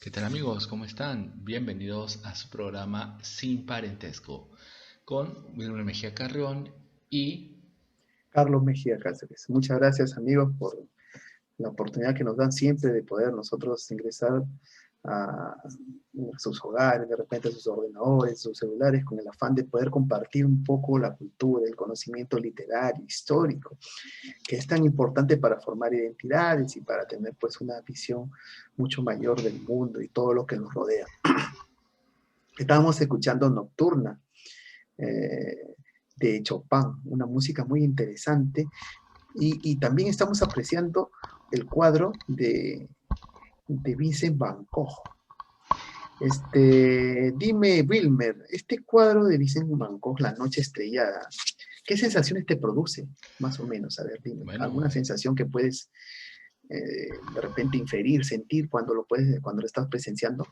¿Qué tal amigos? ¿Cómo están? Bienvenidos a su programa Sin Parentesco con Wilmer Mejía Carrión y... Carlos Mejía Cáceres. Muchas gracias, amigos, por la oportunidad que nos dan siempre de poder nosotros ingresar a sus hogares, de repente a sus ordenadores, sus celulares, con el afán de poder compartir un poco la cultura, el conocimiento literario, histórico, que es tan importante para formar identidades y para tener pues una visión mucho mayor del mundo y todo lo que nos rodea. Estábamos escuchando Nocturna, eh, de Chopin, una música muy interesante. Y también estamos apreciando el cuadro de Vincent Van Gogh. Dime, Wilmer, este cuadro de Vincent Van Gogh, La Noche Estrellada, ¿qué sensaciones te produce? Más o menos, a ver, dime, Bueno, alguna sensación que puedes de repente inferir, sentir cuando lo estás presenciando.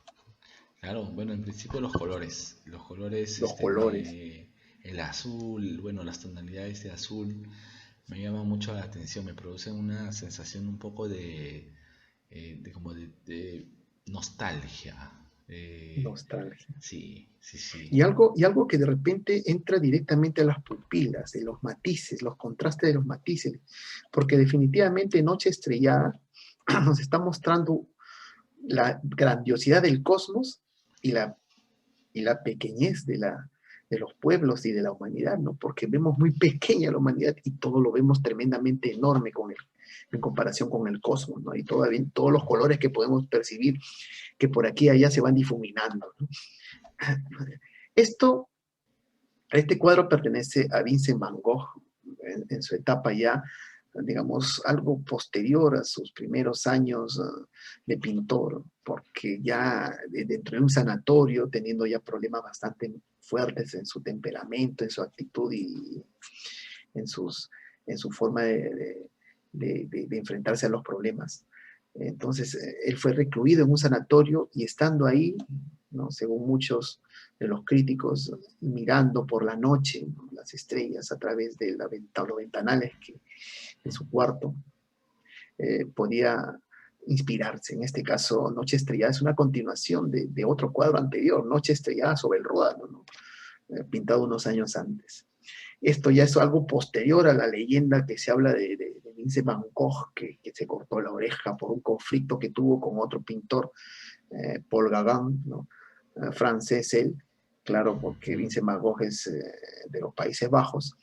claro, bueno, en principio los colores Los colores. de el azul, bueno, las tonalidades de azul me llaman mucho la atención, me producen una sensación un poco de nostalgia. Nostalgia. Sí, sí, sí. Y algo que de repente entra directamente a las pupilas, de los matices, los contrastes de los matices, porque definitivamente Noche Estrellada nos está mostrando la grandiosidad del cosmos y la pequeñez de los pueblos y de la humanidad, ¿no? Porque vemos muy pequeña la humanidad y todo lo vemos tremendamente enorme en comparación con el cosmos, ¿no? Y todavía todos los colores que podemos percibir que por aquí y allá se van difuminando, ¿no? Esto Este cuadro pertenece a Vincent Van Gogh en su etapa ya, digamos, algo posterior a sus primeros años de pintor, porque ya dentro de un sanatorio, teniendo ya problemas bastante fuertes en su temperamento, en su actitud y en, sus, en su forma de enfrentarse a los problemas. Entonces, él fue recluido en un sanatorio y estando ahí, ¿no? Según muchos de los críticos, mirando por la noche, ¿no? Las estrellas a través de los ventanales de su cuarto, podía inspirarse. En este caso, Noche Estrellada es una continuación de otro cuadro anterior, Noche Estrellada sobre el Ródano, ¿no? Pintado unos años antes. Esto ya es algo posterior a la leyenda que se habla de Vincent Van Gogh, que se cortó la oreja por un conflicto que tuvo con otro pintor, Paul Gauguin, ¿no? Francés él, claro, porque Ujú. Vincent Van Gogh es de los Países Bajos,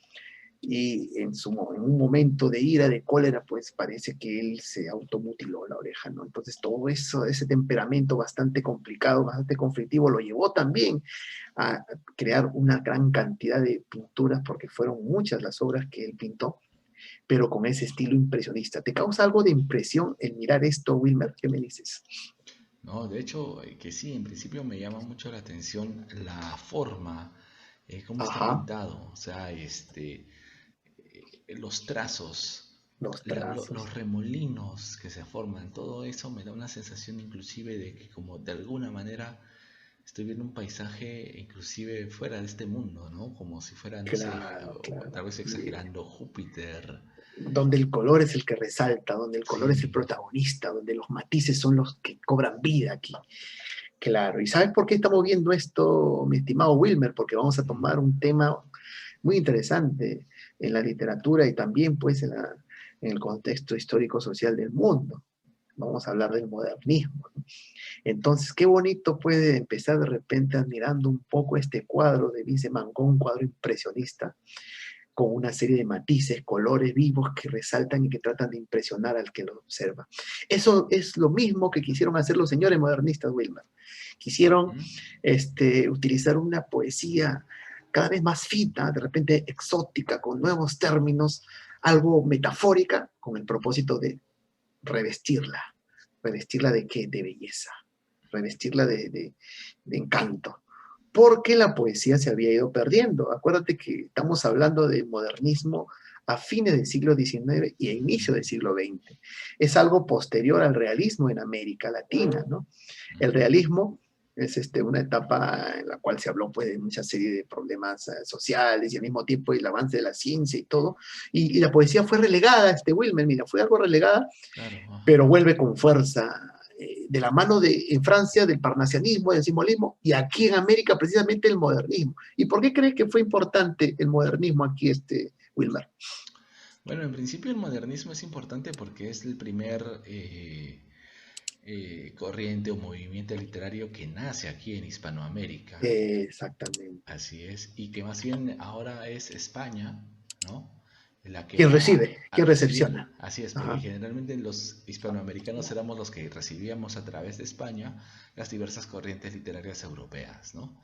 y en un momento de ira, de cólera, pues parece que él se automutiló la oreja, ¿no? Entonces todo eso, ese temperamento bastante complicado, bastante conflictivo, lo llevó también a crear una gran cantidad de pinturas, porque fueron muchas las obras que él pintó, pero con ese estilo impresionista. ¿Te causa algo de impresión el mirar esto, Wilmer? ¿Qué me dices? No, de hecho, que sí, en principio me llama mucho la atención la forma, cómo está Ajá, pintado, o sea, los trazos, los los trazos. remolinos que se forman, todo eso me da una sensación inclusive de que como de alguna manera estoy viendo un paisaje inclusive fuera de este mundo, ¿no? Como si fuera, no sé, Claro, o tal claro. vez exagerando, Júpiter. Donde el color es el que resalta, donde el color es el Sí. protagonista, donde los matices son los que cobran vida aquí. Claro, ¿y sabes por qué estamos viendo esto, mi estimado Wilmer? Porque vamos a tomar un tema muy interesante en la literatura y también pues en el contexto histórico-social del mundo. Vamos a hablar del modernismo, ¿no? Entonces, qué bonito puede empezar de repente admirando un poco este cuadro de Vincent Van Gogh, un cuadro impresionista, con una serie de matices, colores vivos que resaltan y que tratan de impresionar al que lo observa. Eso es lo mismo que quisieron hacer los señores modernistas, Wilmer. Quisieron Ujú. utilizar una poesía cada vez más fina, de repente exótica, con nuevos términos, algo metafórica, con el propósito de revestirla. ¿Revestirla de qué? De belleza. Revestirla de encanto, porque la poesía se había ido perdiendo. Acuérdate que estamos hablando de modernismo a fines del siglo XIX y a inicio del siglo XX. Es algo posterior al realismo en América Latina, ¿no? El Ujú. realismo es una etapa en la cual se habló pues, de mucha serie de problemas sociales y al mismo tiempo el avance de la ciencia y todo. Y la poesía fue relegada, Wilmer, mira, fue algo relegada, Claro, ajá. pero vuelve con fuerza de la mano en Francia del parnasianismo, del simbolismo, y aquí en América precisamente el modernismo. ¿Y por qué crees que fue importante el modernismo aquí, Wilmer? Bueno, en principio el modernismo es importante porque es el primer corriente o movimiento literario que nace aquí en Hispanoamérica. Exactamente. Así es, y que más bien ahora es España, ¿no? La que ¿Quién va recibe? a ¿Quién recibir. recepciona? Así es, porque Ajá, generalmente los hispanoamericanos éramos los que recibíamos a través de España las diversas corrientes literarias europeas, ¿no?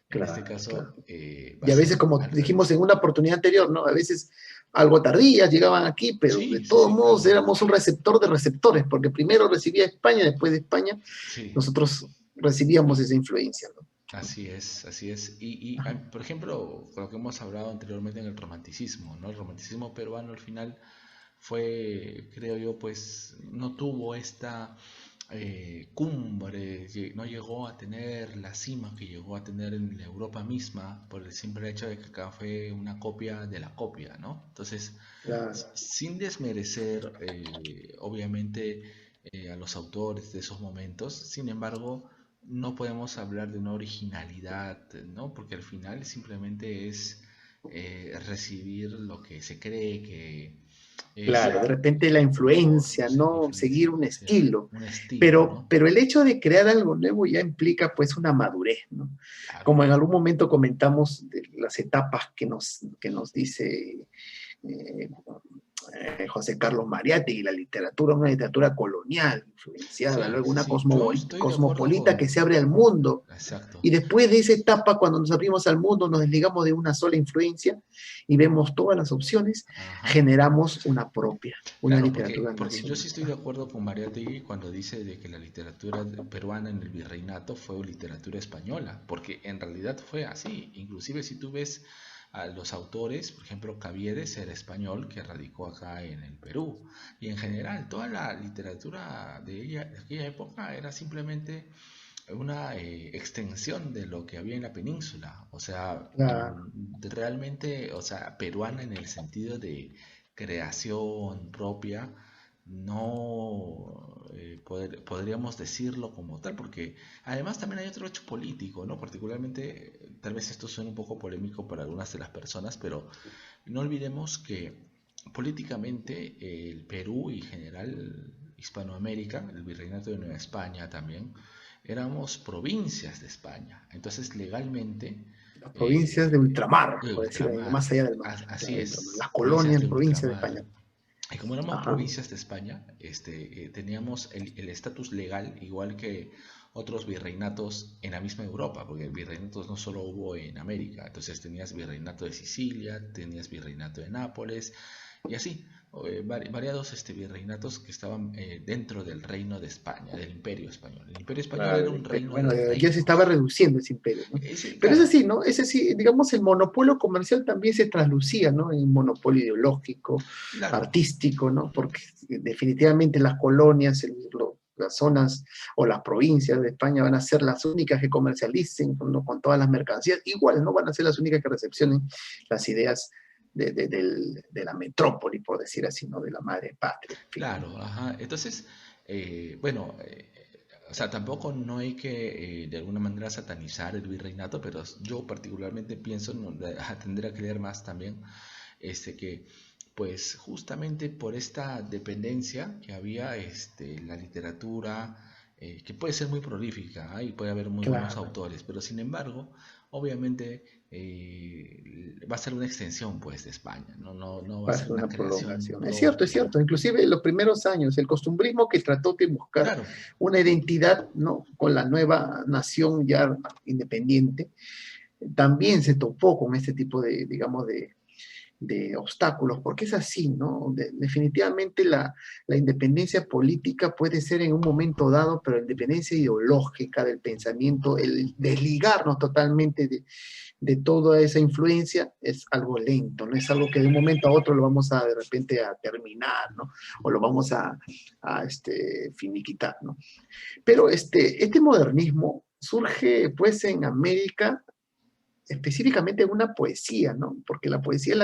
En este claro, claro. caso va a Y a veces, ser como al dijimos en revés. una oportunidad anterior, ¿no? A veces algo tardías llegaban aquí, pero de Sí, sí, todos sí, modos claro. éramos un receptor de receptores, porque primero recibía España, después de España Sí, nosotros recibíamos esa influencia, ¿no? así es, así es. Ajá. Por ejemplo, con lo que hemos hablado anteriormente en el romanticismo, ¿no? El romanticismo peruano al final fue, creo yo, pues no tuvo esta cumbre, no llegó a tener la cima que llegó a tener en la Europa misma por el simple hecho de que acá fue una copia de la copia, ¿no? Entonces, Claro, sin desmerecer, obviamente, a los autores de esos momentos, sin embargo, no podemos hablar de una originalidad, ¿no? Porque al final simplemente es recibir lo que se cree que es claro, de repente la mejor, no influencia, sé, la ¿no? Seguir influencia, un así es, estilo, un estilo, ¿no? pero el hecho de crear algo nuevo ya implica pues una madurez, ¿no? Claro, Como en algún momento comentamos de las etapas que nos dice eh, José Carlos Mariátegui, la literatura, una literatura colonial, influenciada, sí, luego sí, una sí, yo estoy de acuerdo cosmopolita que con... se abre al mundo. Exacto. Y después de esa etapa, cuando nos abrimos al mundo, nos desligamos de una sola influencia y vemos todas las opciones, Ajá. generamos una propia, una Claro, literatura porque yo nacional. sí estoy de acuerdo con Mariátegui cuando dice de que la literatura peruana en el virreinato fue literatura española, porque en realidad fue así. Inclusive si tú ves a los autores, por ejemplo, Caviedes era español que radicó acá en el Perú, y en general toda la literatura de aquella época era simplemente una extensión de lo que había en la península, o sea, Claro, realmente, o sea, peruana en el sentido de creación propia, no podríamos decirlo como tal, porque además también hay otro hecho político, ¿no? Particularmente, tal vez esto suene un poco polémico para algunas de las personas, pero no olvidemos que políticamente el Perú y en general Hispanoamérica, el Virreinato de Nueva España también, éramos provincias de España. Entonces legalmente, las provincias de ultramar, de por decirlo ahí, ultramar, más allá del mar, así claro, ultramar, es, las provincias colonias de en provincias de ultramar. España. Y como éramos Ajá, provincias de España, teníamos el estatus legal igual que otros virreinatos en la misma Europa, porque virreinatos no solo hubo en América, entonces tenías virreinato de Sicilia, tenías virreinato de Nápoles, y así, variados virreinatos que estaban dentro del reino de España, del imperio español. El imperio español claro, era el un imperio. reino Bueno, de ya se estaba reinos. reduciendo ese imperio, ¿no? Sí, Pero es claro, así, ¿no? Es así, digamos, el monopolio comercial también se traslucía, ¿no? En un monopolio ideológico, claro, artístico, ¿no? Porque definitivamente las colonias, las zonas o las provincias de España van a ser las únicas que comercialicen, ¿no? Con todas las mercancías. Igual no van a ser las únicas que recepcionen las ideas de la metrópoli, por decir así, ¿no? De la madre patria, en fin, ¿no? claro, ajá. Entonces, bueno, o sea, tampoco no hay que de alguna manera satanizar el virreinato, pero yo particularmente pienso, no, tendría que leer más también, que pues justamente por esta dependencia que había, la literatura, que puede ser muy prolífica, ¿ah? Y puede haber muy buenos Claro. autores, pero sin embargo, obviamente va a ser una extensión pues de España, no va a Va a ser ser una una creación prolongación. Es cierto, es propia. cierto. Inclusive en los primeros años, el costumbrismo que trató de buscar Claro, una identidad, ¿no? Con la nueva nación ya independiente, también se topó con este tipo de, digamos, de obstáculos, porque es así, ¿no? Definitivamente la independencia política puede ser en un momento dado, pero la independencia ideológica del pensamiento, el desligarnos totalmente de toda esa influencia es algo lento, no es algo que de un momento a otro lo vamos a de repente a terminar, ¿no? O lo vamos a finiquitar, ¿no? Pero este modernismo surge pues en América específicamente en una poesía, ¿no? Porque la poesía es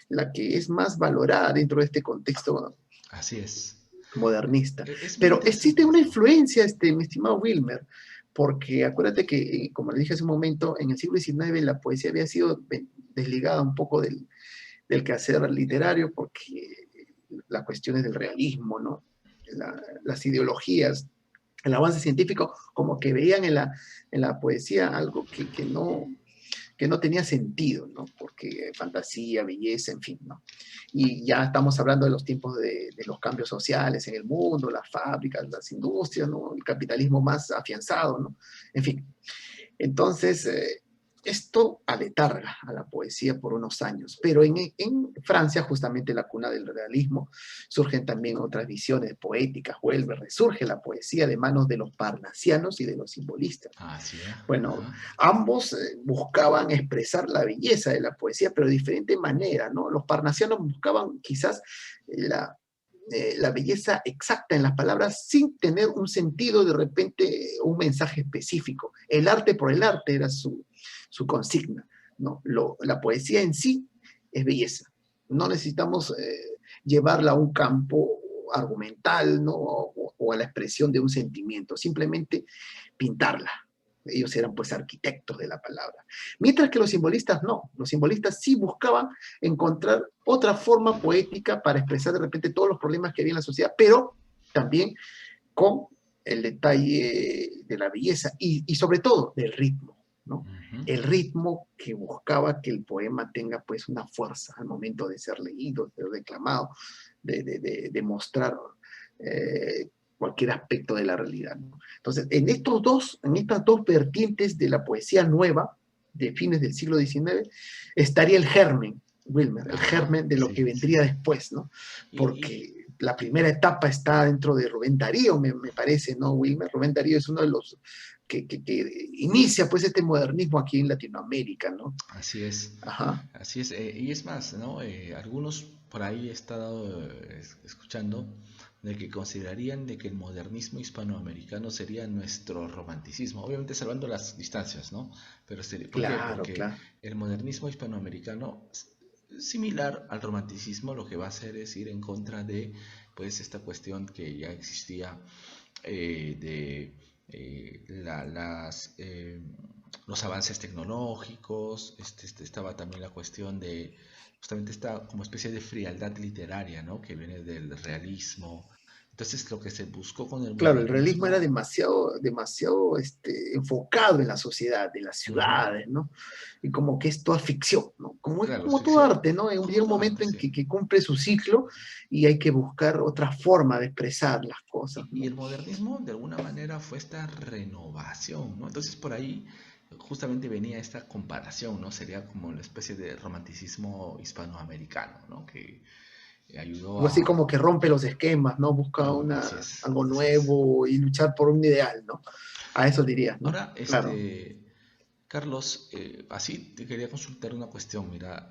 la que es más valorada dentro de este contexto así es. modernista. Es muy Pero existe interesante una esto. influencia, mi estimado Wilmer, porque acuérdate que, como le dije hace un momento, en el siglo XIX la poesía había sido desligada un poco del quehacer literario, porque las cuestiones del realismo, ¿no? Las ideologías, el avance científico, como que veían en la poesía algo que no tenía sentido, ¿no? Porque fantasía, belleza, en fin, ¿no? Y ya estamos hablando de los tiempos de los cambios sociales en el mundo, las fábricas, las industrias, ¿no? El capitalismo más afianzado, ¿no? En fin, entonces, esto aletarga a la poesía por unos años, pero en Francia, justamente la cuna del realismo, surgen también otras visiones poéticas, vuelve, resurge la poesía de manos de los parnasianos y de los simbolistas. Ah, sí, Bueno, ajá. ambos buscaban expresar la belleza de la poesía, pero de diferente manera, ¿no? Los parnasianos buscaban quizás la, la belleza exacta en las palabras sin tener un sentido de repente, un mensaje específico. El arte por el arte era su consigna, ¿no? La poesía en sí es belleza. No necesitamos llevarla a un campo argumental, ¿no? O a la expresión de un sentimiento, simplemente pintarla. Ellos eran pues arquitectos de la palabra. Mientras que los simbolistas no, los simbolistas sí buscaban encontrar otra forma poética para expresar de repente todos los problemas que había en la sociedad, pero también con el detalle de la belleza y sobre todo del ritmo, ¿no? Ujú. El ritmo que buscaba que el poema tenga pues una fuerza al momento de ser leído, de ser declamado, de mostrar cualquier aspecto de la realidad, ¿no? Entonces, en estas dos vertientes de la poesía nueva, de fines del siglo XIX, estaría el germen, Wilmer, el Ajá, germen de lo sí, que sí. vendría después, ¿no? Y Porque la primera etapa está dentro de Rubén Darío, me parece, ¿no, Wilmer? Rubén Darío es uno de los que inicia pues este modernismo aquí en Latinoamérica, ¿no? así es, Ajá. así es. Y es más, ¿no? Algunos por ahí he estado escuchando de que considerarían de que el modernismo hispanoamericano sería nuestro romanticismo, obviamente salvando las distancias, ¿no? Pero ¿por qué? Claro, Porque claro. el modernismo hispanoamericano, similar al romanticismo, lo que va a hacer es ir en contra de, pues, esta cuestión que ya existía de los avances tecnológicos, estaba también la cuestión de justamente esta como especie de frialdad literaria, ¿no? Que viene del realismo. Entonces lo que se buscó con el Claro, el realismo era modernismo, demasiado, demasiado enfocado en la sociedad, en las ujú, ciudades, ¿no? Y como que es toda ficción, ¿no? Como, claro, como todo ficción, arte, ¿no? como Llega un todo momento arte, en sí. que cumple su ciclo y hay que buscar otra forma de expresar las cosas, Y ¿no? el modernismo de alguna manera fue esta renovación, ¿no? Entonces por ahí justamente venía esta comparación, ¿no? Sería como una especie de romanticismo hispanoamericano, ¿no? Que ayudó Algo así a... como que rompe los esquemas, ¿no? Busca Así es, algo así es. nuevo y luchar por un ideal, ¿no? A eso dirías, ¿no? Ahora, Claro. Carlos, así te quería consultar una cuestión, mira,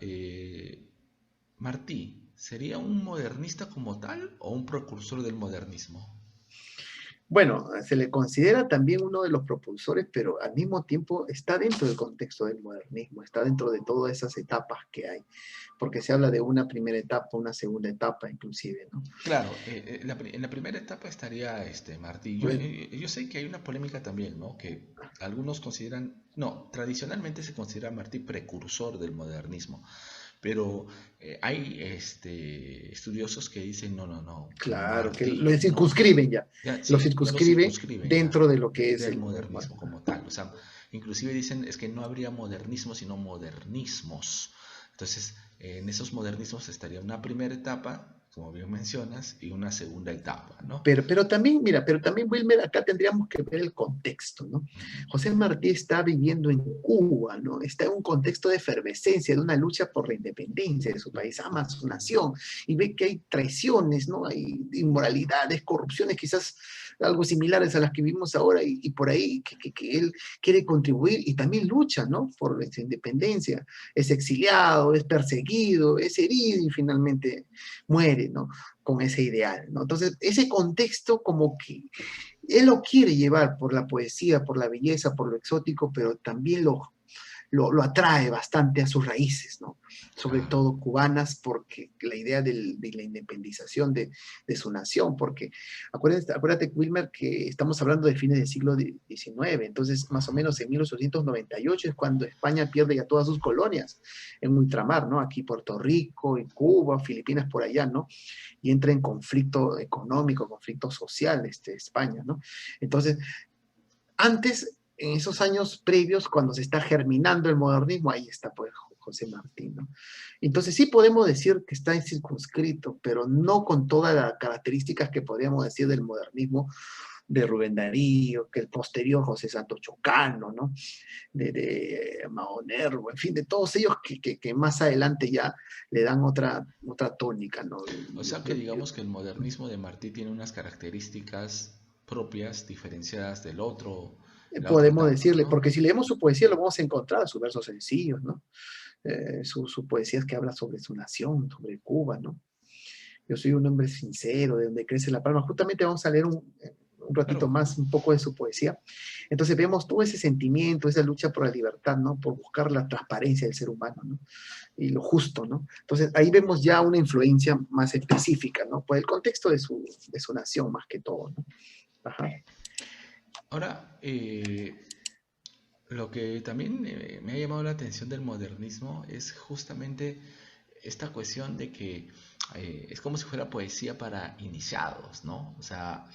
Martí, ¿sería un modernista como tal o un precursor del modernismo? Bueno, se le considera también uno de los propulsores, pero al mismo tiempo está dentro del contexto del modernismo, está dentro de todas esas etapas que hay, porque se habla de una primera etapa, una segunda etapa inclusive, ¿no? Claro, en la primera etapa estaría Martí. Pues, Yo sé que hay una polémica también, ¿no? Que algunos consideran, no, tradicionalmente se considera Martí precursor del modernismo, pero hay estudiosos que dicen, no, no, no, claro, que lo Martí no, circunscriben ya, ya, lo sí, ya lo circunscriben circunscriben ya dentro de lo que es del el... modernismo como tal. O sea, inclusive dicen es que no habría modernismo, sino modernismos. Entonces, en esos modernismos estaría una primera etapa, como bien mencionas, y una segunda etapa, ¿no? Pero también, mira, pero también, Wilmer, acá tendríamos que ver el contexto, ¿no? Ujú. José Martí está viviendo en Cuba, ¿no? Está en un contexto de efervescencia, de una lucha por la independencia de su país, ama a su nación, y ve que hay traiciones, ¿no? Hay inmoralidades, corrupciones, quizás algo similares a las que vivimos ahora, y por ahí que él quiere contribuir y también lucha, ¿no? Por esa independencia. Es exiliado, es perseguido, es herido y finalmente muere, ¿no? Con ese ideal, ¿no? Entonces, ese contexto como que él lo quiere llevar por la poesía, por la belleza, por lo exótico, pero también lo atrae bastante a sus raíces, ¿no? Sobre Claro. todo cubanas, porque la idea de la independización de su nación, porque acuérdate, Wilmer, que estamos hablando de fines del siglo XIX, entonces más o Ajá. menos en 1898 es cuando España pierde ya todas sus colonias en ultramar, ¿no? Aquí Puerto Rico y Cuba, Filipinas por allá, ¿no? Y entra en conflicto económico, conflicto social, España, ¿no? Entonces, antes, en esos años previos, cuando se está germinando el modernismo, ahí está pues José Martí, ¿no? Entonces sí podemos decir que está circunscrito, pero no con todas las características que podríamos decir del modernismo de Rubén Darío, que el posterior José Santos Chocano, ¿no? De Mao Nervo, en fin, de todos ellos que más adelante ya le dan otra tónica, ¿no? O sea que digamos que el modernismo de Martí tiene unas características propias, diferenciadas del otro, la otra Podemos etapa, decirle, ¿no? porque si leemos su poesía lo vamos a encontrar, sus versos sencillos, ¿no? Su poesía es que habla sobre su nación, sobre Cuba, ¿no? Yo soy un hombre sincero, de donde crece la palma. Justamente vamos a leer un ratito Claro. más, un poco de su poesía. Entonces vemos todo ese sentimiento, esa lucha por la libertad, ¿no? Por buscar la transparencia del ser humano, ¿no? Y lo justo, ¿no? Entonces ahí vemos ya una influencia más específica, ¿no? Por el contexto de su nación más que todo, ¿no? Ajá. Ahora, lo que también me ha llamado la atención del modernismo es justamente esta cuestión de que es como si fuera poesía para iniciados, ¿no? O sea,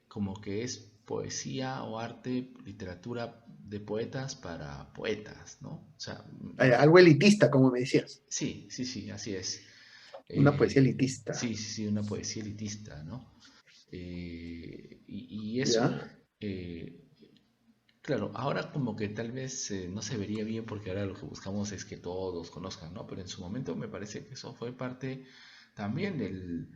como que es poesía o arte, literatura de poetas para poetas, ¿no? O sea, Algo elitista, como me decías. sí, sí, sí, así es. Una poesía elitista, Sí, sí, sí, una poesía elitista, ¿no? Y ¿ya? eso, claro, ahora como que tal vez no se vería bien porque ahora lo que buscamos es que todos conozcan, ¿no? Pero en su momento me parece que eso fue parte también del,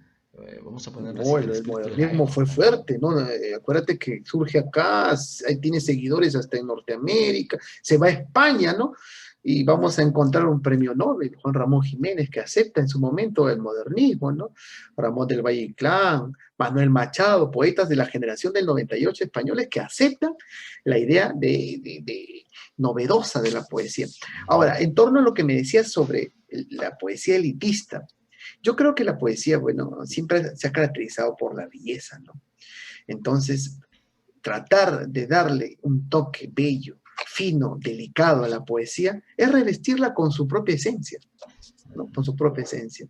vamos a ponerlo así, No, del el espíritu de la modernismo fue época, ¿no? fuerte, ¿no? Acuérdate que surge acá, ahí tiene seguidores hasta en Norteamérica, se va a España, ¿no? Y vamos a encontrar un premio Nobel, Juan Ramón Jiménez, que acepta en su momento el modernismo, ¿no? Ramón del Valle Inclán, Manuel Machado, poetas de la generación del 98 españoles que aceptan la idea de novedosa de la poesía. Ujú. Ahora, en torno a lo que me decías sobre la poesía elitista, yo creo que la poesía, bueno, siempre se ha caracterizado por la belleza, ¿no? Entonces, tratar de darle un toque bello, fino, delicado a la poesía, es revestirla con su propia esencia, ¿no? Con su propia esencia.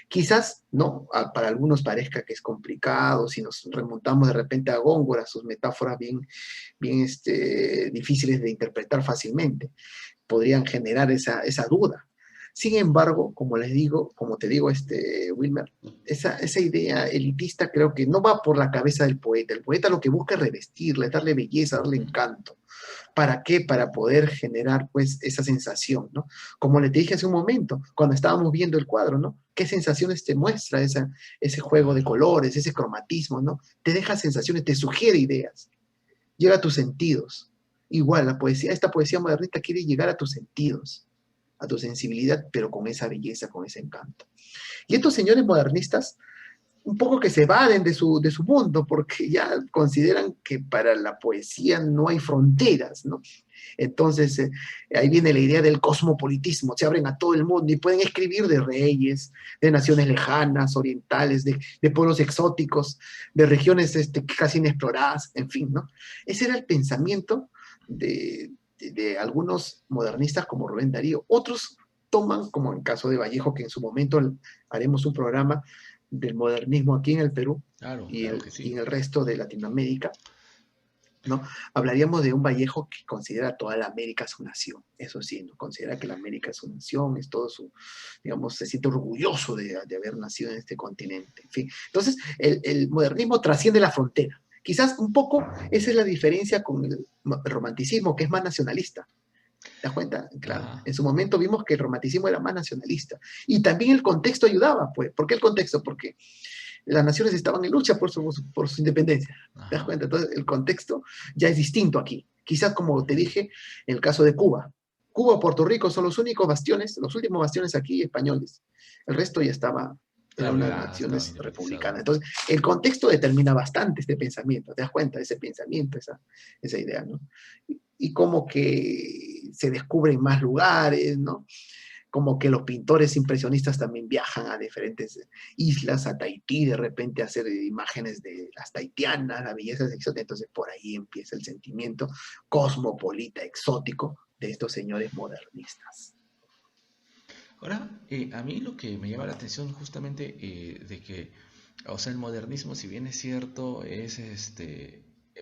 Quizás, ¿no? Para algunos parezca que es complicado, si nos remontamos de repente a Góngora, sus metáforas bien difíciles de interpretar fácilmente, podrían generar esa duda. Sin embargo, como les digo, como te digo, Wilmer, esa idea elitista creo que no va por la cabeza del poeta. El poeta lo que busca es revestirle, darle belleza, darle encanto. ¿Para qué? Para poder generar pues esa sensación, ¿no? Como les dije hace un momento, cuando estábamos viendo el cuadro, ¿no? ¿Qué sensaciones te muestra ese juego de Claro. colores, ese cromatismo, ¿no? Te deja sensaciones, te sugiere ideas, llega a tus sentidos. Igual, esta poesía modernista quiere llegar a tus sentidos, a tu sensibilidad, pero con esa belleza, con ese encanto. Y estos señores modernistas, un poco que se evaden de su mundo, porque ya consideran que para la poesía no hay fronteras, ¿no? Entonces, ahí viene la idea del cosmopolitismo, se abren a todo el mundo y pueden escribir de reyes, de naciones lejanas, orientales, de pueblos exóticos, de regiones casi inexploradas, en fin, ¿no? Ese era el pensamiento de algunos modernistas como Rubén Darío. Otros toman, como en el caso de Vallejo, que en su momento haremos un programa del modernismo aquí en el Perú Claro, y, claro el, que y sí. en el resto de Latinoamérica, ¿no? Hablaríamos de un Vallejo que considera toda la América su nación, eso sí, ¿no? Considera que la América es su nación, es todo su, digamos, se siente orgulloso de haber nacido en este continente, en fin. Entonces, el modernismo trasciende la frontera. Quizás un poco esa es la diferencia con el romanticismo, que es más nacionalista. ¿Te das cuenta? Claro. Ajá. En su momento vimos que el romanticismo era más nacionalista. Y también el contexto ayudaba, pues. ¿Por qué el contexto? Porque las naciones estaban en lucha por su independencia. ¿Te das Ajá. cuenta? Entonces, el contexto ya es distinto aquí. Quizás, como te dije, en el caso de Cuba. Cuba o Puerto Rico son los únicos bastiones, los últimos bastiones aquí españoles. El resto ya estaba eran Claro, unas ya estaba naciones independizado. republicanas. Entonces, el contexto determina bastante este pensamiento, ¿te das cuenta? Ese pensamiento, esa idea, ¿no? Y como que se descubren más lugares, ¿no? Como que los pintores impresionistas también viajan a diferentes islas, a Tahití, de repente a hacer imágenes de las tahitianas, la belleza exótica. Entonces por ahí empieza el sentimiento cosmopolita, exótico de estos señores modernistas. Ahora, a mí lo que me llama la atención justamente de que, o sea, el modernismo, si bien es cierto, es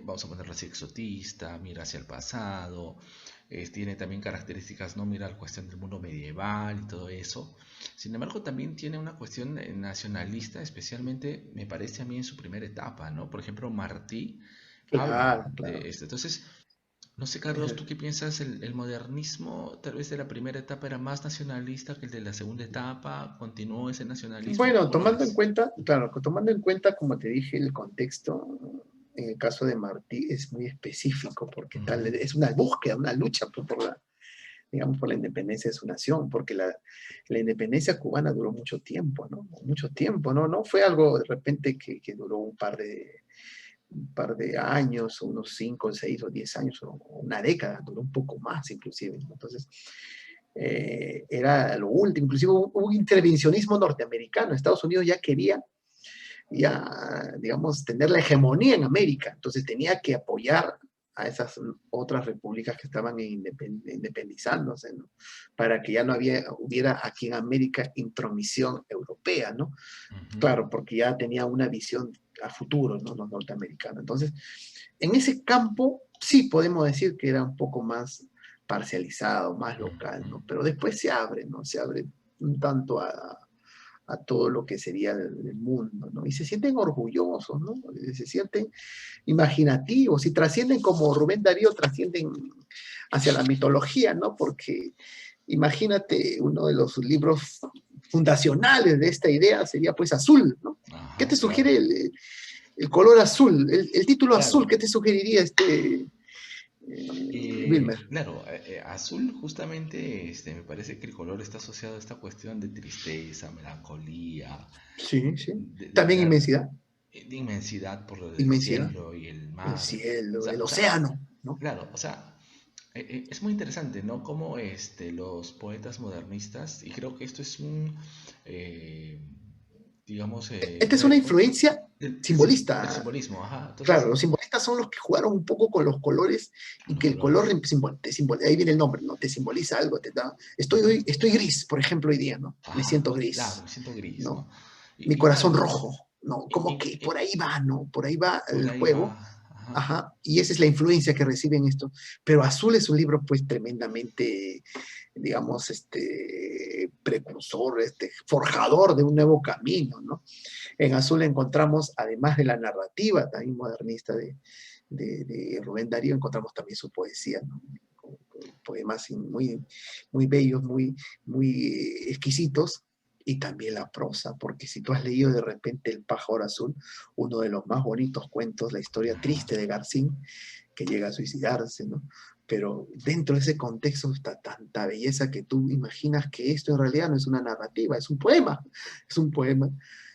vamos a ponerlo así, exotista, mira hacia el pasado, tiene también características, no mira la cuestión del mundo medieval y todo eso. Sin embargo, también tiene una cuestión nacionalista, especialmente me parece a mí en su primera etapa, ¿no? Por ejemplo, Martí habla Claro, de claro. esto. Entonces, no sé, Carlos, ¿tú qué piensas? ¿El modernismo, tal vez de la primera etapa, era más nacionalista que el de la segunda etapa? ¿Continuó ese nacionalismo? Bueno, ¿Cómo lo tomando en ves? cuenta, claro, tomando en cuenta, como te dije, el contexto, en el caso de Martí es muy específico, porque tal, Ujú, es una búsqueda, una lucha por la, digamos, por la independencia de su nación, porque la independencia cubana duró mucho tiempo, ¿no? Mucho tiempo, ¿no? No fue algo de repente que duró un par de años, unos 5, 6 o 10 años, o una década, duró un poco más inclusive, ¿no? Entonces, era lo último, inclusive hubo un intervencionismo norteamericano, Estados Unidos ya quería ya, digamos, tener la hegemonía en América. Entonces tenía que apoyar a esas otras repúblicas que estaban independizándose, ¿no? Para que ya no hubiera aquí en América intromisión europea, ¿no? ujú, Claro, porque ya tenía una visión a futuro, ¿no? Los norteamericanos. Entonces, en ese campo sí podemos decir que era un poco más parcializado, más local, ujú, ¿no? Pero después se abre, ¿no? Se abre un tanto a todo lo que sería el mundo, ¿no? Y se sienten orgullosos, ¿no? Se sienten imaginativos y trascienden como Rubén Darío, trascienden hacia la mitología, ¿no? Porque imagínate, uno de los libros fundacionales de esta idea sería pues Azul, ¿no? ¿Qué te ajá, claro. sugiere el color azul? El título azul, Claro. ¿qué te sugeriría Wilmer? Claro, azul justamente me parece que el color está asociado a esta cuestión de tristeza, melancolía, Sí, sí. de También una inmensidad, de inmensidad por lo del inmensidad, cielo y el el mar. cielo, el O sea, océano, ¿no? claro, o sea, es muy interesante, ¿no? Cómo los poetas modernistas, y creo que esto es eh, digamos, Esta es una influencia del simbolista. simbolismo, ajá. Claro, Entonces, los simbolistas son los que jugaron un poco con los colores con y los que el color colores. ahí viene el nombre, ¿no? Te simboliza algo, te da, Ujú. estoy gris, por ejemplo, hoy día, ¿no? Me Ajá, siento claro, gris, me siento gris, ¿no? ¿no? Mi corazón Igual, rojo, ¿no? i- Como i- que por i- ahí va, ¿no? Por ahí va por el ahí va, juego. ajá. Ajá, y esa es la influencia que reciben esto. Pero Azul es un libro, pues, tremendamente, digamos, precursor, forjador de un nuevo camino, ¿no? En Azul encontramos, además de la narrativa también modernista de Rubén Darío, encontramos también su poesía, ¿no? Poemas muy, muy bellos, muy exquisitos, y también la prosa, porque si tú has leído de repente El pájaro azul, uno de los más bonitos cuentos, la historia Ajá. triste de Garcín, que llega a suicidarse, ¿no? Pero dentro de ese contexto está tanta belleza que tú imaginas que esto en realidad no es una narrativa, es un poema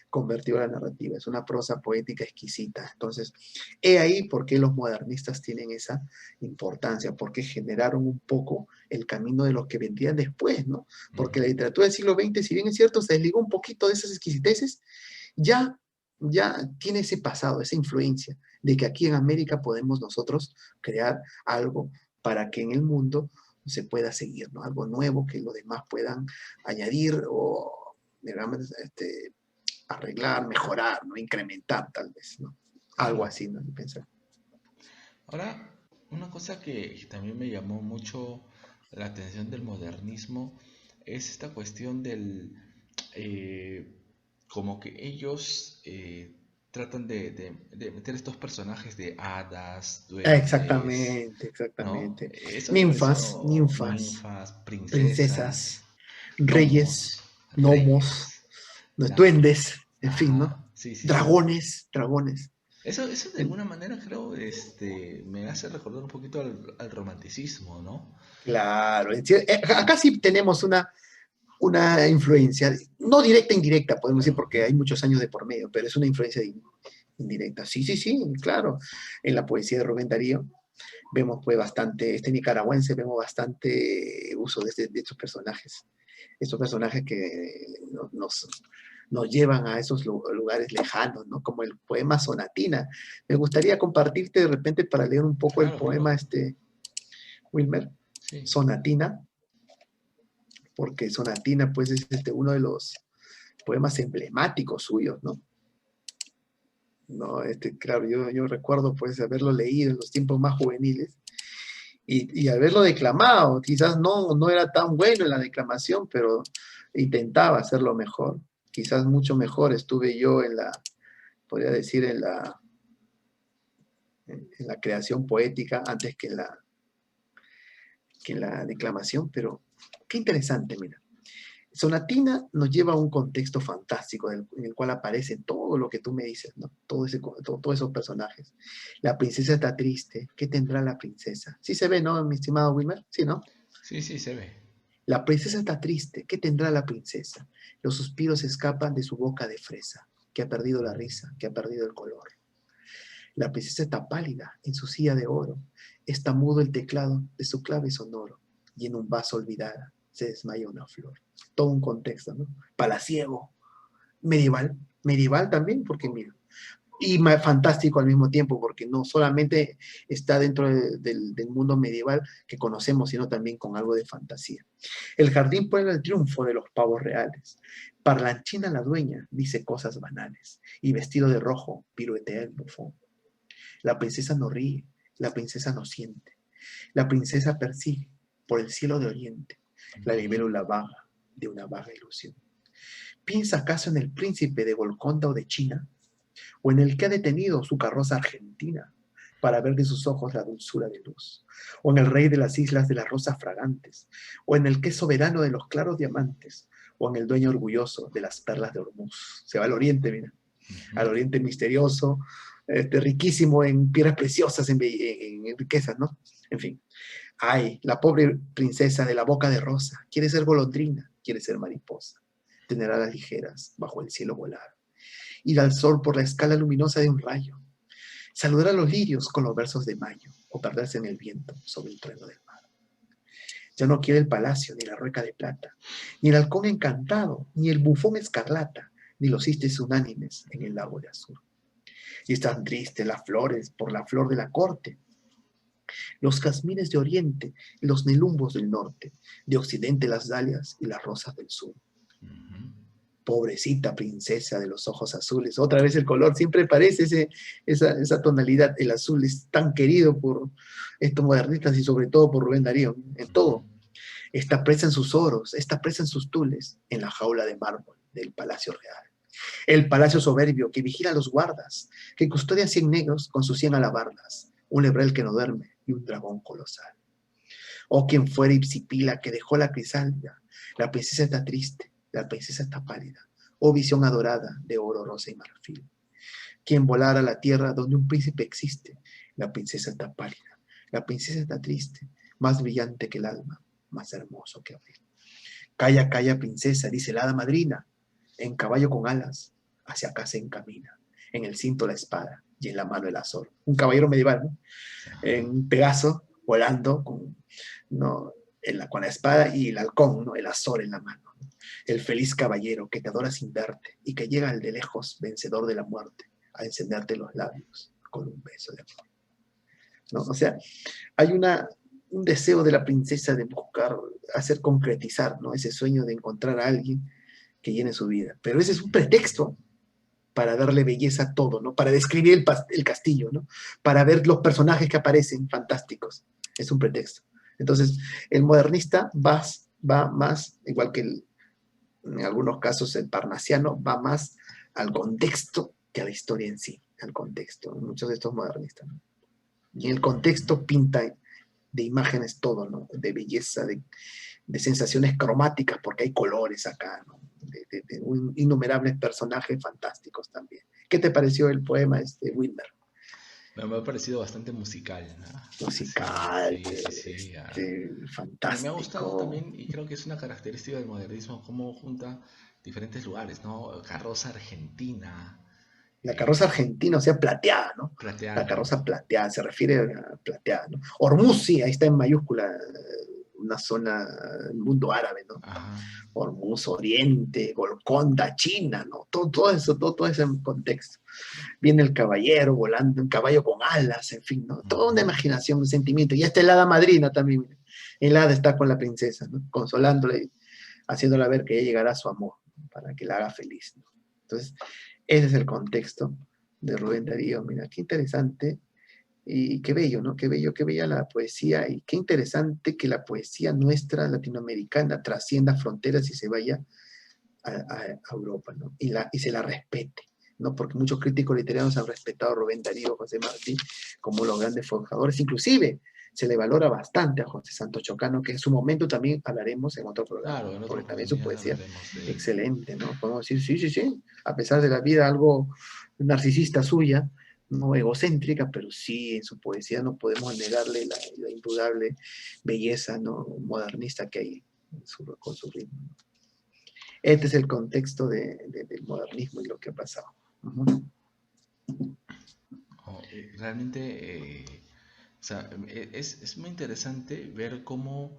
convertido a la narrativa, es una prosa poética exquisita. Entonces, he ahí por qué los modernistas tienen esa importancia, porque generaron un poco el camino de los que vendrían después, ¿no? Porque Ujú. la literatura del siglo XX, si bien es cierto, se desligó un poquito de esas exquisiteces, ya, ya tiene ese pasado, esa influencia de que aquí en América podemos nosotros crear algo para que en el mundo se pueda seguir, ¿no? Algo nuevo que los demás puedan añadir o, digamos, arreglar, mejorar, ¿no? Incrementar tal vez, ¿no? Algo Claro. así, ¿no? Pensar. Ahora, una cosa que también me llamó mucho la atención del modernismo es esta cuestión eh, como que ellos tratan de meter estos personajes de hadas, duendes, Exactamente, ¿no? exactamente. Eso me Ninfas, pareció ninfas, ninfas, princesas, princesas, reyes, gnomos, gnomos, reyes, ¿no? claro. Duendes, en fin, ¿no? Ajá, sí, sí, sí. Dragones, dragones. Eso de alguna manera creo, me hace recordar un poquito al romanticismo, ¿no? Claro, acá sí tenemos una influencia, no directa, indirecta, podemos decir, Claro. porque hay muchos años de por medio, pero es una influencia indirecta. Sí, sí, sí, claro. En la poesía de Rubén Darío vemos pues bastante, nicaragüense, vemos bastante uso de estos personajes que nos llevan a esos lugares lejanos, ¿no? Como el poema Sonatina. Me gustaría compartirte de repente para leer un poco el Claro, poema, claro. Wilmer, Sí. Sonatina, porque Sonatina pues es uno de los poemas emblemáticos suyos, ¿no? No, claro, yo recuerdo pues haberlo leído en los tiempos más juveniles y haberlo declamado. Quizás no era tan bueno en la declamación, pero intentaba hacerlo mejor. Quizás mucho mejor estuve yo podría decir, en la creación poética antes que en la declamación, pero qué interesante, mira. Sonatina nos lleva a un contexto fantástico en el cual aparece todo lo que tú me dices, ¿no? Todos esos personajes. La princesa está triste. ¿Qué tendrá la princesa? Sí se ve, ¿no, mi estimado Wilmer? Sí, ¿no? Sí, sí, se ve. La princesa está triste. ¿Qué tendrá la princesa? Los suspiros escapan de su boca de fresa, que ha perdido la risa, que ha perdido el color. La princesa está pálida en su silla de oro. Está mudo el teclado de su clave sonoro. Y en un vaso olvidada se desmaya una flor. Todo un contexto, ¿no? Palaciego, medieval también, porque mira, y fantástico al mismo tiempo, porque no solamente está dentro del mundo medieval que conocemos, sino también con algo de fantasía. El jardín pone el triunfo de los pavos reales. Parlanchina la dueña dice cosas banales, y vestido de rojo piruetea el bufón. La princesa no ríe, la princesa no siente. La princesa persigue por el cielo de oriente la libélula vaga de una vaga ilusión. ¿Piensa acaso en el príncipe de Golconda o de China? ¿O en el que ha detenido su carroza argentina para ver de sus ojos la dulzura de luz? ¿O en el rey de las islas de las rosas fragantes? ¿O en el que es soberano de los claros diamantes? ¿O en el dueño orgulloso de las perlas de Hormuz? Se va al oriente, mira, al Ujú. oriente misterioso, riquísimo en piedras preciosas, en riquezas, ¿no? En fin. Ay, la pobre princesa de la boca de rosa quiere ser golondrina, quiere ser mariposa, tener alas ligeras bajo el cielo volar, ir al sol por la escala luminosa de un rayo, saludar a los lirios con los versos de mayo o perderse en el viento sobre el trueno del mar. Ya no quiere el palacio, ni la rueca de plata, ni el halcón encantado, ni el bufón escarlata, ni los cistes unánimes en el lago de azul. Y están tristes las flores por la flor de la corte, los jazmines de oriente y los nelumbos del norte, de occidente las dalias y las rosas del sur. Ujú. Pobrecita princesa de los ojos azules, otra vez el color, siempre parece esa tonalidad, el azul es tan querido por estos modernistas y sobre todo por Rubén Darío, en Ujú. todo. Está presa en sus oros, está presa en sus tules, en la jaula de mármol del Palacio Real. El palacio soberbio que vigila a los guardas, que custodia 100 negros con sus 100 alabardas, un lebrel que no duerme y un dragón colosal. O quien fuera Ipsipila que dejó la crisálida, la princesa está triste, la princesa está pálida, oh visión adorada de oro, rosa y marfil. Quien volara a la tierra donde un príncipe existe, la princesa está pálida, la princesa está triste, más brillante que el alma, más hermoso que abril. Calla, calla, princesa, dice la hada madrina, en caballo con alas, hacia acá se encamina, en el cinto la espada y en la mano el azor. Un caballero medieval, ¿no? Ajá. En Pegaso, volando ¿no? Con la espada y el halcón, ¿no? El azor en la mano. ¿No? El feliz caballero que te adora sin verte y que llega al de lejos, vencedor de la muerte, a encenderte los labios con un beso de amor. ¿No? O sea, hay un deseo de la princesa de buscar, hacer concretizar, ¿no? Ese sueño de encontrar a alguien que llene su vida. Pero ese es un pretexto para darle belleza a todo, ¿no? Para describir el castillo, ¿no? Para ver los personajes que aparecen fantásticos. Es un pretexto. Entonces, el modernista va más, igual que en algunos casos el parnasiano, va más al contexto que a la historia en sí, al contexto, muchos de estos modernistas, ¿no? Y el Ujú. contexto pinta de imágenes todo, ¿no? De belleza, de sensaciones cromáticas, porque hay colores acá, ¿no? De innumerables personajes fantásticos también. ¿Qué te pareció el poema, Wilmer? Me ha parecido bastante musical, ¿no? Sí, musical, sí, sí, sí. Me ha gustado fantástico. también, y creo que es una característica del modernismo, cómo junta diferentes lugares, ¿no? Carroza argentina, La carroza eh, argentina, o sea, plateada, ¿no? La plateada, ¿no? carroza plateada, se refiere a plateada, ¿no? Hormuz, sí, ahí está en mayúscula, una zona del mundo árabe, ¿no? Ajá. Hormuz, Oriente, Golconda, China, ¿no? Todo eso, todo ese contexto. Viene el caballero volando, un caballo con alas, en fin, ¿no? Toda una Ujú. imaginación, un sentimiento. Y hasta el hada madrina también. El hada está con la princesa, ¿no? Consolándola y haciéndola ver que ya llegará su amor, ¿no? Para que la haga feliz, ¿no? Entonces, ese es el contexto de Rubén Darío. Mira, qué interesante y qué bello, ¿no? Qué bella la poesía y qué interesante que la poesía nuestra latinoamericana trascienda fronteras y se vaya a Europa, ¿no? Y se la respete, ¿no? Porque muchos críticos literarios han respetado a Rubén Darío, José Martí, como los grandes forjadores, inclusive se le valora bastante a José Santos Chocano, que en su momento también hablaremos en otro programa, Claro, ¿no? en otra Porque también su oportunidad poesía hablaremos de él. excelente, ¿no? Podemos decir, sí, sí, sí, a pesar de la vida algo narcisista suya, no egocéntrica, pero sí en su poesía no podemos negarle la indudable belleza, ¿no? Modernista que hay con su ritmo. Este es el contexto del modernismo y lo que ha pasado. Uh-huh. Oh, realmente, o sea, es muy interesante ver cómo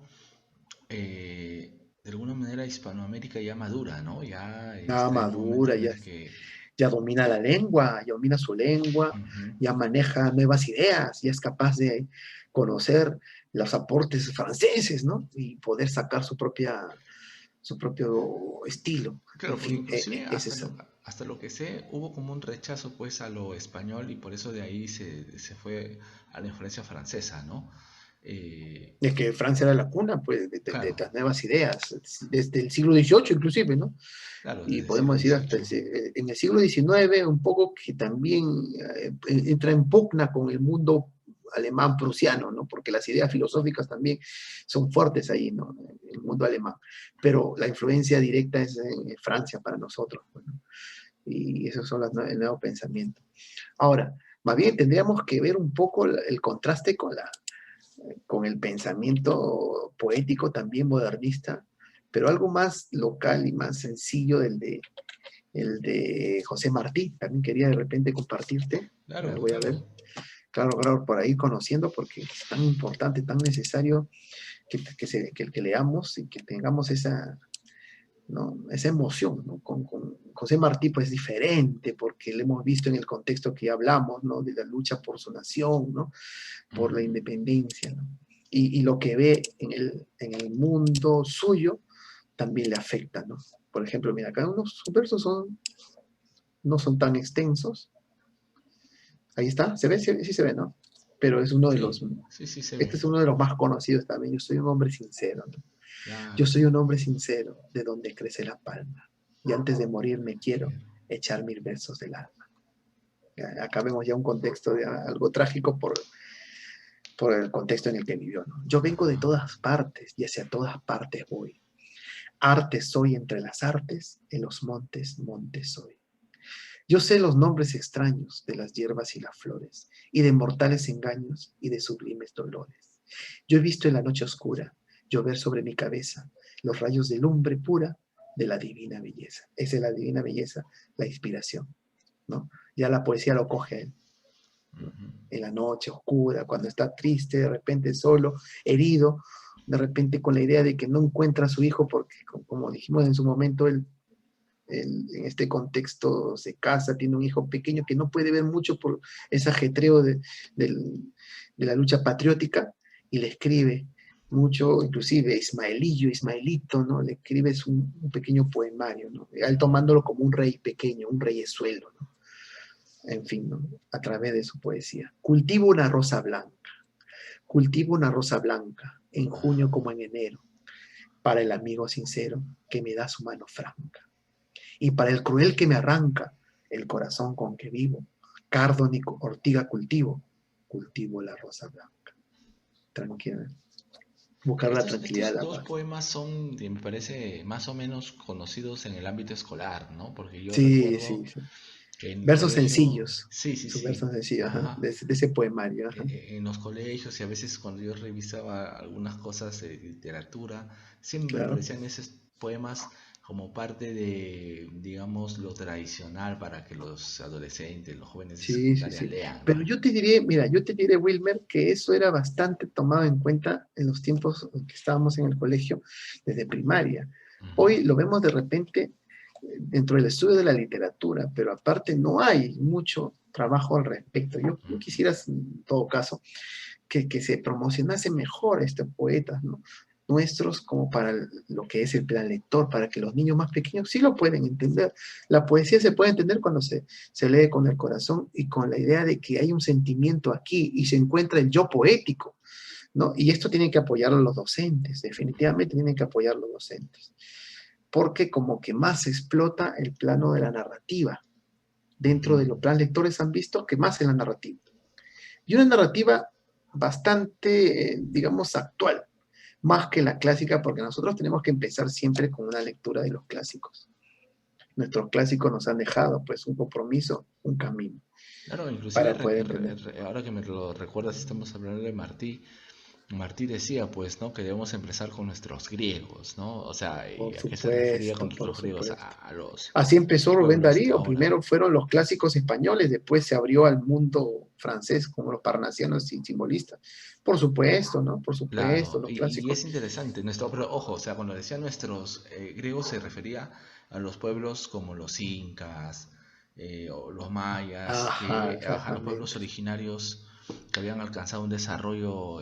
de alguna manera Hispanoamérica ya madura, ¿no? Ya Ya está en un momento madura, en el que... ya domina la lengua, ya domina su lengua, Ujú. ya maneja nuevas ideas, ya es capaz de conocer los aportes franceses, ¿no? Y poder sacar su propio estilo. En Claro, porque fin, inclusive es eso. hasta lo que sé, hubo como un rechazo pues a lo español y por eso de ahí se fue a la influencia francesa, ¿no? Eh, Es que Francia era la cuna, pues, de claro, las nuevas ideas, desde el siglo XVIII inclusive, ¿no? claro, Y desde el podemos siglo decir hasta XVIII. en el siglo XIX, un poco que también entra en pugna con el mundo alemán prusiano, ¿no? Porque las ideas filosóficas también son fuertes ahí, ¿no? En el mundo alemán. Pero la influencia directa es en Francia para nosotros, pues, ¿no? Y esos son el nuevo pensamiento. Ahora, más bien tendríamos que ver un poco el contraste con el pensamiento poético también modernista, pero algo más local y más sencillo el de José Martí. También quería de repente compartirte. A ver, Claro, voy a ver. claro. Claro, claro, por ahí conociendo, porque es tan importante, tan necesario que leamos y que tengamos esa, ¿no? Esa emoción, ¿no? Con José Martí pues es diferente porque lo hemos visto en el contexto que ya hablamos, ¿no? De la lucha por su nación, ¿no? Por la Ujú. independencia, ¿no? Y lo que ve en el mundo suyo también le afecta, ¿no? Por ejemplo, mira, acá unos sus versos no son tan extensos. Ahí está, ¿se ve? Sí, sí se ve, ¿no? Pero es uno de Sí, los, sí, sí se este ve. es uno de los más conocidos también. Yo soy un hombre sincero, ¿no? Yo Claro. soy un hombre sincero, de donde crece la palma. Y antes de morir me quiero echar 1000 versos del alma. Acá vemos ya un contexto de algo trágico por el contexto en el que vivió, ¿no? Yo vengo de Ajá. todas partes y hacia todas partes voy. Arte soy entre las artes, en los montes, montes soy. Yo sé los nombres extraños de las hierbas y las flores, y de mortales engaños y de sublimes dolores. Yo he visto en la noche oscura llover sobre mi cabeza los rayos de lumbre pura de la divina belleza. Esa es la divina belleza, la inspiración, ¿no? Ya la poesía lo coge a él, ¿no? Ujú. En la noche oscura, cuando está triste, de repente solo, herido, de repente con la idea de que no encuentra a su hijo porque, como dijimos en su momento, en este contexto se casa, tiene un hijo pequeño que no puede ver mucho por ese ajetreo de la lucha patriótica y le escribe mucho, inclusive Ismaelillo, Ismaelito, ¿no? Le escribe un pequeño poemario, ¿no? Él tomándolo como un rey pequeño, un reyesuelo, ¿no? En fin, ¿no? A través de su poesía. Cultivo una rosa blanca, en junio como en enero, para el amigo sincero que me da su mano franca. Y para el cruel que me arranca el corazón con que vivo, cardo ni ortiga cultivo, cultivo la rosa blanca. Tranquila. Buscar la tranquilidad Estos de la dos paz. poemas son, me parece, más o menos conocidos en el ámbito escolar, ¿no? Porque yo Sí, recuerdo sí, sí. que en el Versos colegio, sencillos, sí, sí, sus sí, versos sencillos, ajá, ajá, de ese poemario, ajá, en los colegios y a veces cuando yo revisaba algunas cosas de literatura, siempre me claro. aparecían esos poemas como parte de, digamos, lo tradicional para que los adolescentes, los jóvenes de Sí, sí, secundaria sí. lean, Pero ¿no? yo te diré, mira, yo te diré, Wilmer, que eso era bastante tomado en cuenta en los tiempos en que estábamos en el colegio, desde primaria. Ujú, Hoy lo vemos de repente dentro del estudio de la literatura, pero aparte no hay mucho trabajo al respecto. Yo ujú. quisiera, en todo caso, que se promocionase mejor estos poetas, ¿no? Nuestros como para lo que es el plan lector, para que los niños más pequeños sí lo pueden entender. La poesía se puede entender cuando se lee con el corazón y con la idea de que hay un sentimiento aquí y se encuentra el yo poético, ¿no? Y esto tienen que apoyarlo los docentes, definitivamente tienen que apoyar los docentes, porque como que más se explota el plano de la narrativa. Dentro Ujú. de los planes lectores han visto que más en la narrativa. Y una narrativa bastante, digamos, actual, más que la clásica, porque nosotros tenemos que empezar siempre con una lectura de los clásicos. Nuestros clásicos nos han dejado, pues, un compromiso, un camino Claro, inclusive para poder entender. ahora que me lo recuerdas, estamos hablando de Martí. Martí decía, pues, ¿no? Que debemos empezar con nuestros griegos, ¿no? O sea, Por ¿a qué se refería con supuesto, por nuestros griegos? supuesto. A los Así empezó Rubén pueblos de Darío. ahora. Primero fueron los clásicos españoles, después se abrió al mundo francés como los parnasianos y simbolistas. Por supuesto, ¿no? Por supuesto, Claro, los y clásicos. es interesante, pero ojo, o sea, cuando decía nuestros griegos se refería a los pueblos como los incas o los mayas, Ajá, que a los pueblos exactamente. originarios que habían alcanzado un desarrollo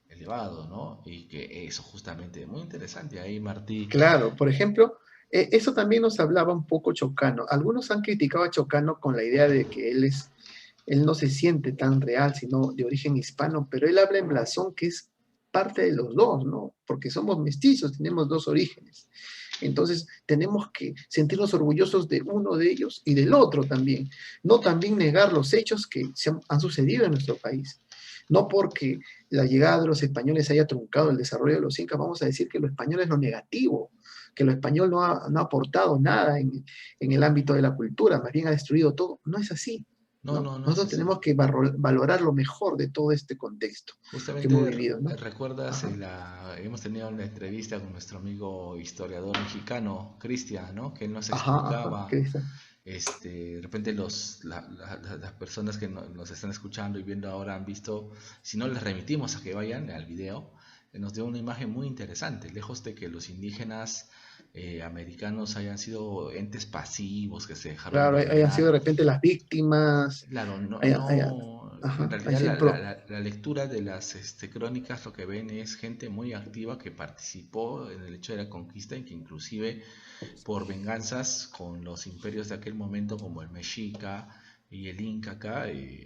elevado, ¿no? Y que eso justamente, muy interesante ahí, Martí. Claro, por ejemplo, eso también nos hablaba un poco Chocano. Algunos han criticado a Chocano con la idea de que él no se siente tan real, sino de origen hispano, pero él habla en blasón que es parte de los dos, ¿no? Porque somos mestizos, tenemos dos orígenes. Entonces, tenemos que sentirnos orgullosos de uno de ellos y del otro también. No también negar los hechos que han sucedido en nuestro país. No porque la llegada de los españoles haya truncado el desarrollo de los incas, vamos a decir que lo español es lo negativo, que lo español no ha aportado nada en el ámbito de la cultura, más bien ha destruido todo. No es así, No, ¿no? no, no es Nosotros así. tenemos que valorar lo mejor de todo este contexto que hemos Justamente vivido, ¿no? recuerdas, Ajá, hemos tenido una entrevista con nuestro amigo historiador mexicano, Cristian, ¿no? Que él nos ajá, explicaba, Cristian. de repente las personas que nos están escuchando y viendo ahora han visto, si no les remitimos a que vayan al video, nos dio una imagen muy interesante, lejos de que los indígenas americanos hayan sido entes pasivos que se dejaron Claro, hayan sido de dominar. repente las víctimas, Claro, en ajá, realidad la lectura de las crónicas lo que ven es gente muy activa que participó en el hecho de la conquista y que inclusive por venganzas con los imperios de aquel momento como el Mexica y el Inca acá,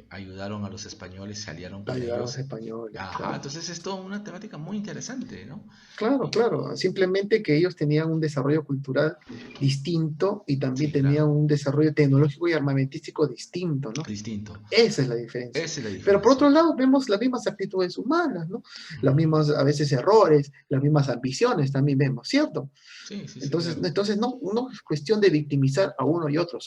ayudaron a los españoles, se aliaron con ayudar a los ellos. españoles, Ajá, claro. entonces es toda una temática muy interesante, ¿no? Claro, claro, Y, simplemente que ellos tenían un desarrollo cultural distinto y también sí, tenían claro, un desarrollo tecnológico y armamentístico distinto, ¿no? distinto. Esa es la diferencia. Esa es la Pero por diferencia. otro lado, vemos las mismas actitudes humanas, ¿no? Los Ujú. mismos, a veces, errores, las mismas ambiciones también vemos, ¿cierto? Sí, sí, sí, Entonces, claro. entonces no es cuestión de victimizar a uno y otro.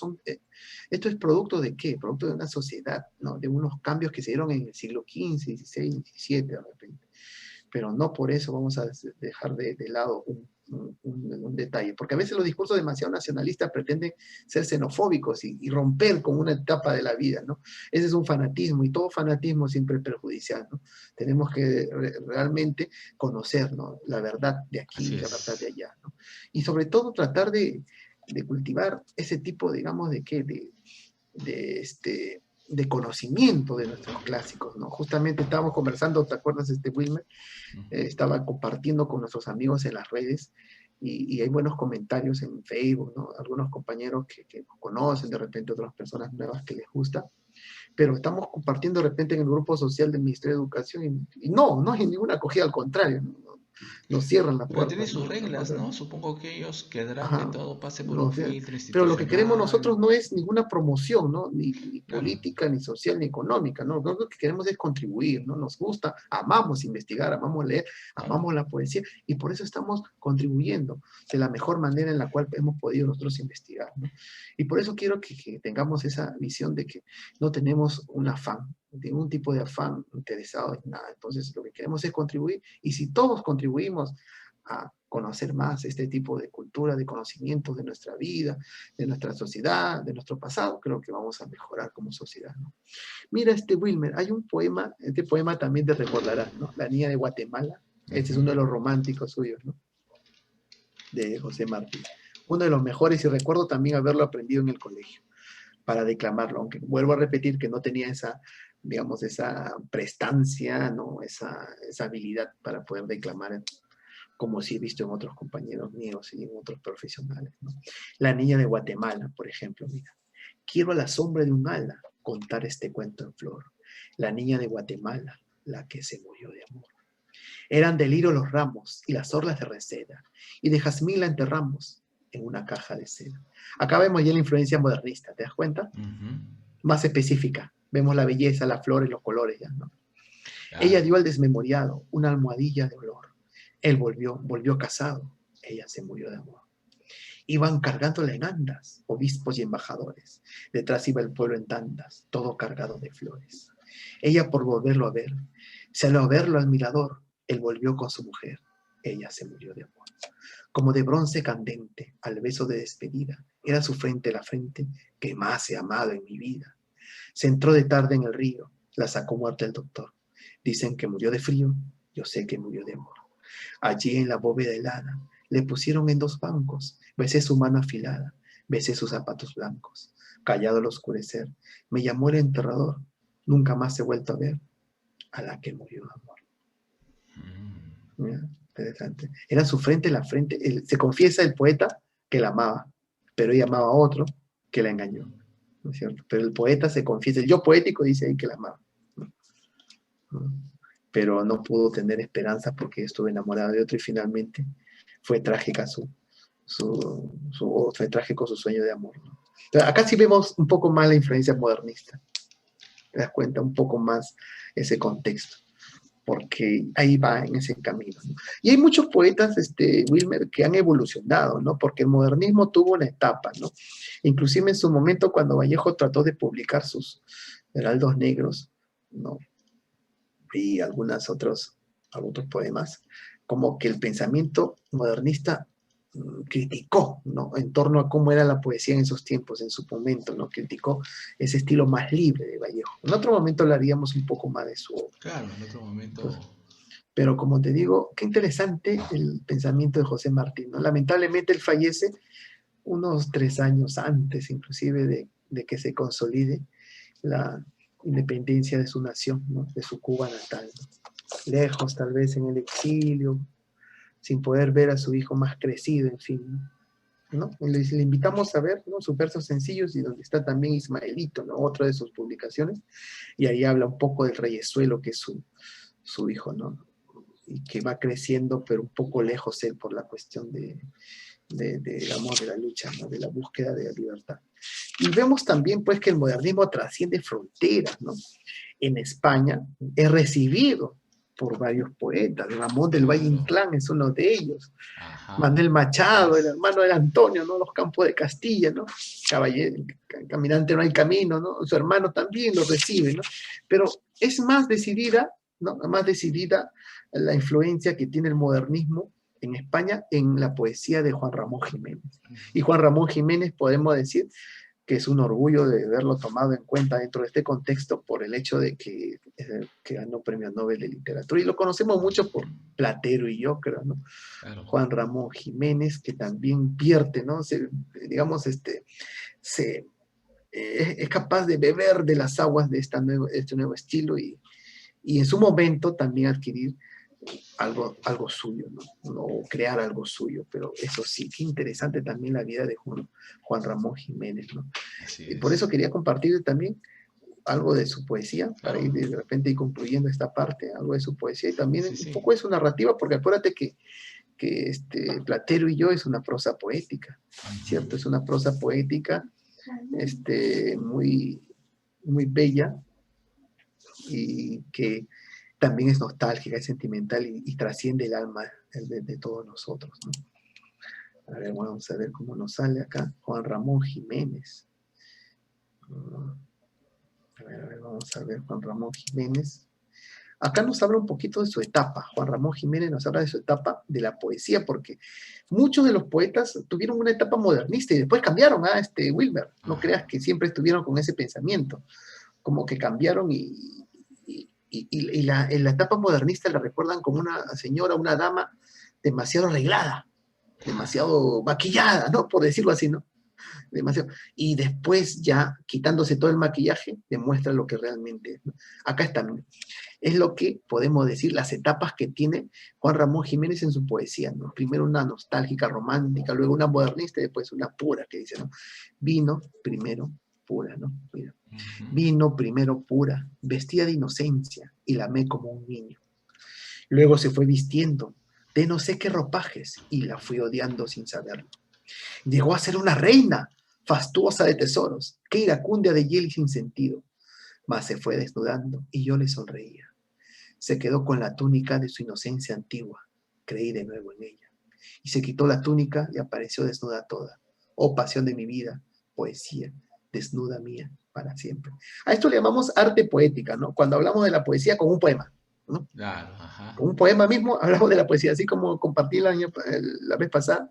Esto es producto de qué? Producto de una sociedad, ¿no? De unos cambios que se dieron en el siglo XV, XVI, XVII, de repente. Pero no por eso vamos a dejar de lado un detalle, porque a veces los discursos demasiado nacionalistas pretenden ser xenofóbicos y romper con una etapa de la vida, ¿no? Ese es un fanatismo y todo fanatismo siempre es perjudicial, ¿no? Tenemos que realmente conocer, ¿no? La verdad de aquí, Así la verdad de es. allá, ¿no? Y sobre todo tratar de cultivar ese tipo, digamos, de conocimiento de nuestros clásicos, ¿no? Justamente estábamos conversando, ¿te acuerdas, Wilmer? Ujú. Estaba compartiendo con nuestros amigos en las redes y hay buenos comentarios en Facebook, ¿no? Algunos compañeros que nos conocen, de repente otras personas nuevas que les gusta, pero estamos compartiendo de repente en el grupo social del Ministerio de Educación y no hay ninguna acogida, al contrario, ¿no? nos cierran la Pero tiene puerta, sus ¿no? O reglas, sea, ¿no? Supongo que ellos querrán que ajá, todo pase por no un sé. filtro Pero lo que queremos institucional. nosotros no es ninguna promoción, ¿no? Ni Claro, política, ni social, ni económica, ¿no? Nosotros lo que queremos es contribuir, ¿no? Nos gusta, amamos investigar, amamos leer, claro. amamos la poesía y por eso estamos contribuyendo de la mejor manera en la cual hemos podido nosotros investigar, ¿no? Y por eso quiero que tengamos esa visión de que no tenemos un afán, ningún tipo de afán interesado en nada. Entonces, lo que queremos es contribuir y si todos contribuimos a conocer más este tipo de cultura, de conocimientos de nuestra vida, de nuestra sociedad, de nuestro pasado, creo que vamos a mejorar como sociedad, ¿no? Mira, Wilmer, hay un poema, este poema también te recordarás, ¿no? La niña de Guatemala, este es Ujú. uno de los románticos suyos, ¿no? De José Martí. Uno de los mejores y recuerdo también haberlo aprendido en el colegio para declamarlo, aunque vuelvo a repetir que no tenía esa, digamos, esa prestancia, ¿no? Esa habilidad para poder declamar como sí he visto en otros compañeros míos y en otros profesionales, ¿no? La niña de Guatemala, por ejemplo, mira. Quiero a la sombra de un ala contar este cuento en flor. La niña de Guatemala, la que se murió de amor. Eran de lirio los ramos y las orlas de reseda, y de jazmín la enterramos en una caja de seda. Acá vemos ya la influencia modernista, ¿te das cuenta? Ujú. Más específica. Vemos la belleza, la flor y los colores ya, ¿no? Ella Claro. dio al desmemoriado una almohadilla de olor. Él volvió casado. Ella se murió de amor. Iban cargándola en andas, obispos y embajadores. Detrás iba el pueblo en tandas, todo cargado de flores. Ella por volverlo a ver, salió a verlo al mirador. Él volvió con su mujer. Ella se murió de amor. Como de bronce candente, al beso de despedida, era su frente la frente que más he amado en mi vida. Se entró de tarde en el río, la sacó muerta el doctor. Dicen que murió de frío, yo sé que murió de amor. Allí en la bóveda helada, le pusieron en dos bancos, besé su mano afilada, besé sus zapatos blancos. Callado al oscurecer, me llamó el enterrador, nunca más he vuelto a ver a la que murió de amor. Mm. Mira, interesante. Era su frente la frente, se confiesa el poeta que la amaba, pero ella amaba a otro que la engañó, ¿no es cierto? Pero el poeta se confiesa, el yo poético dice ahí que la amaba, ¿no? Pero no pudo tener esperanza porque estuvo enamorada de otro y finalmente fue trágica fue trágico su sueño de amor, ¿no? Pero acá sí vemos un poco más la influencia modernista, te das cuenta un poco más ese contexto, porque ahí va en ese camino, ¿no? Y hay muchos poetas, Wilmer, que han evolucionado, ¿no? Porque el modernismo tuvo una etapa, ¿no? Inclusive en su momento cuando Vallejo trató de publicar sus heraldos negros, ¿no? Y algunos poemas, como que el pensamiento modernista criticó, ¿no? En torno a cómo era la poesía en esos tiempos, en su momento, ¿no? Criticó ese estilo más libre de Vallejo. En otro momento hablaríamos un poco más de su obra. Claro, en otro Pues, momento. pero como te digo, qué interesante el pensamiento de José Martín, ¿no? Lamentablemente él fallece unos 3 años antes, inclusive, de que se consolide la independencia de su nación, ¿no? De su Cuba natal, ¿no? Lejos, tal vez en el exilio, sin poder ver a su hijo más crecido, en fin, ¿no? Le invitamos a ver, ¿no? Sus versos sencillos y donde está también Ismaelito, ¿no? Otra de sus publicaciones, y ahí habla un poco del reyesuelo que es su hijo, ¿no? Y que va creciendo, pero un poco lejos él por la cuestión digamos, de la lucha, ¿no? De la búsqueda de la libertad. Y vemos también, pues, que el modernismo trasciende fronteras, ¿no? En España es recibido por varios poetas. Ramón del Valle Claro. Inclán es uno de ellos. Ajá. Manuel Así Machado, el es. hermano de Antonio, ¿no? Los Campos de Castilla, ¿no? Caballero, caminante no hay camino, ¿no? Su hermano también lo recibe, ¿no? Pero es más decidida, ¿no? Más decidida la influencia que tiene el modernismo en España en la poesía de Juan Ramón Jiménez. Y Juan Ramón Jiménez podemos decir que es un orgullo de haberlo tomado en cuenta dentro de este contexto por el hecho de que ganó premio Nobel de Literatura. Y lo conocemos mucho por Platero y yo, creo, ¿no? Claro. Juan Ramón Jiménez, que también vierte, ¿no? Digamos, es capaz de beber de las aguas de este nuevo estilo y en su momento también adquirir algo suyo, ¿no? ¿no? Crear algo suyo, pero eso sí, qué interesante también la vida de Juan Ramón Jiménez, ¿no? Así Y por es. eso quería compartir también algo de su poesía, para Claro, ir de repente y concluyendo esta parte, algo de su poesía, y también sí, un sí. poco de su narrativa, porque acuérdate que Platero y yo es una prosa poética, Ujú. ¿cierto? Es una prosa poética muy, muy bella y que también es nostálgica, es sentimental y trasciende el alma de todos nosotros, ¿no? A ver, vamos a ver cómo nos sale acá. Juan Ramón Jiménez. A ver, vamos a ver, Juan Ramón Jiménez. Acá nos habla un poquito de su etapa. Juan Ramón Jiménez nos habla de su etapa de la poesía, porque muchos de los poetas tuvieron una etapa modernista y después cambiaron a Wilmer. No creas Ajá. que siempre estuvieron con ese pensamiento. Como que cambiaron en la etapa modernista la recuerdan como una señora, una dama demasiado arreglada, demasiado maquillada, ¿no? Por decirlo así, ¿no? Demasiado. Y después ya quitándose todo el maquillaje, demuestra lo que realmente es, ¿no? Acá está, ¿no? Es lo que podemos decir, las etapas que tiene Juan Ramón Jiménez en su poesía, ¿no? Primero una nostálgica, romántica, luego una modernista y después una pura, que dice, ¿no? Vino primero pura, ¿no? Mira. Ujú. Vino primero pura, vestida de inocencia, y la amé como un niño. Luego se fue vistiendo de no sé qué ropajes, y la fui odiando sin saberlo. Llegó a ser una reina, fastuosa de tesoros, que iracundia de hiel y sin sentido, mas se fue desnudando, y yo le sonreía. Se quedó con la túnica de su inocencia antigua, creí de nuevo en ella. Y se quitó la túnica y apareció desnuda toda. Oh pasión de mi vida, poesía, desnuda mía para siempre. A esto le llamamos arte poética, ¿no? Cuando hablamos de la poesía con un poema, ¿no? Claro, ajá. Con un poema mismo hablamos de la poesía, así como compartí la vez pasada,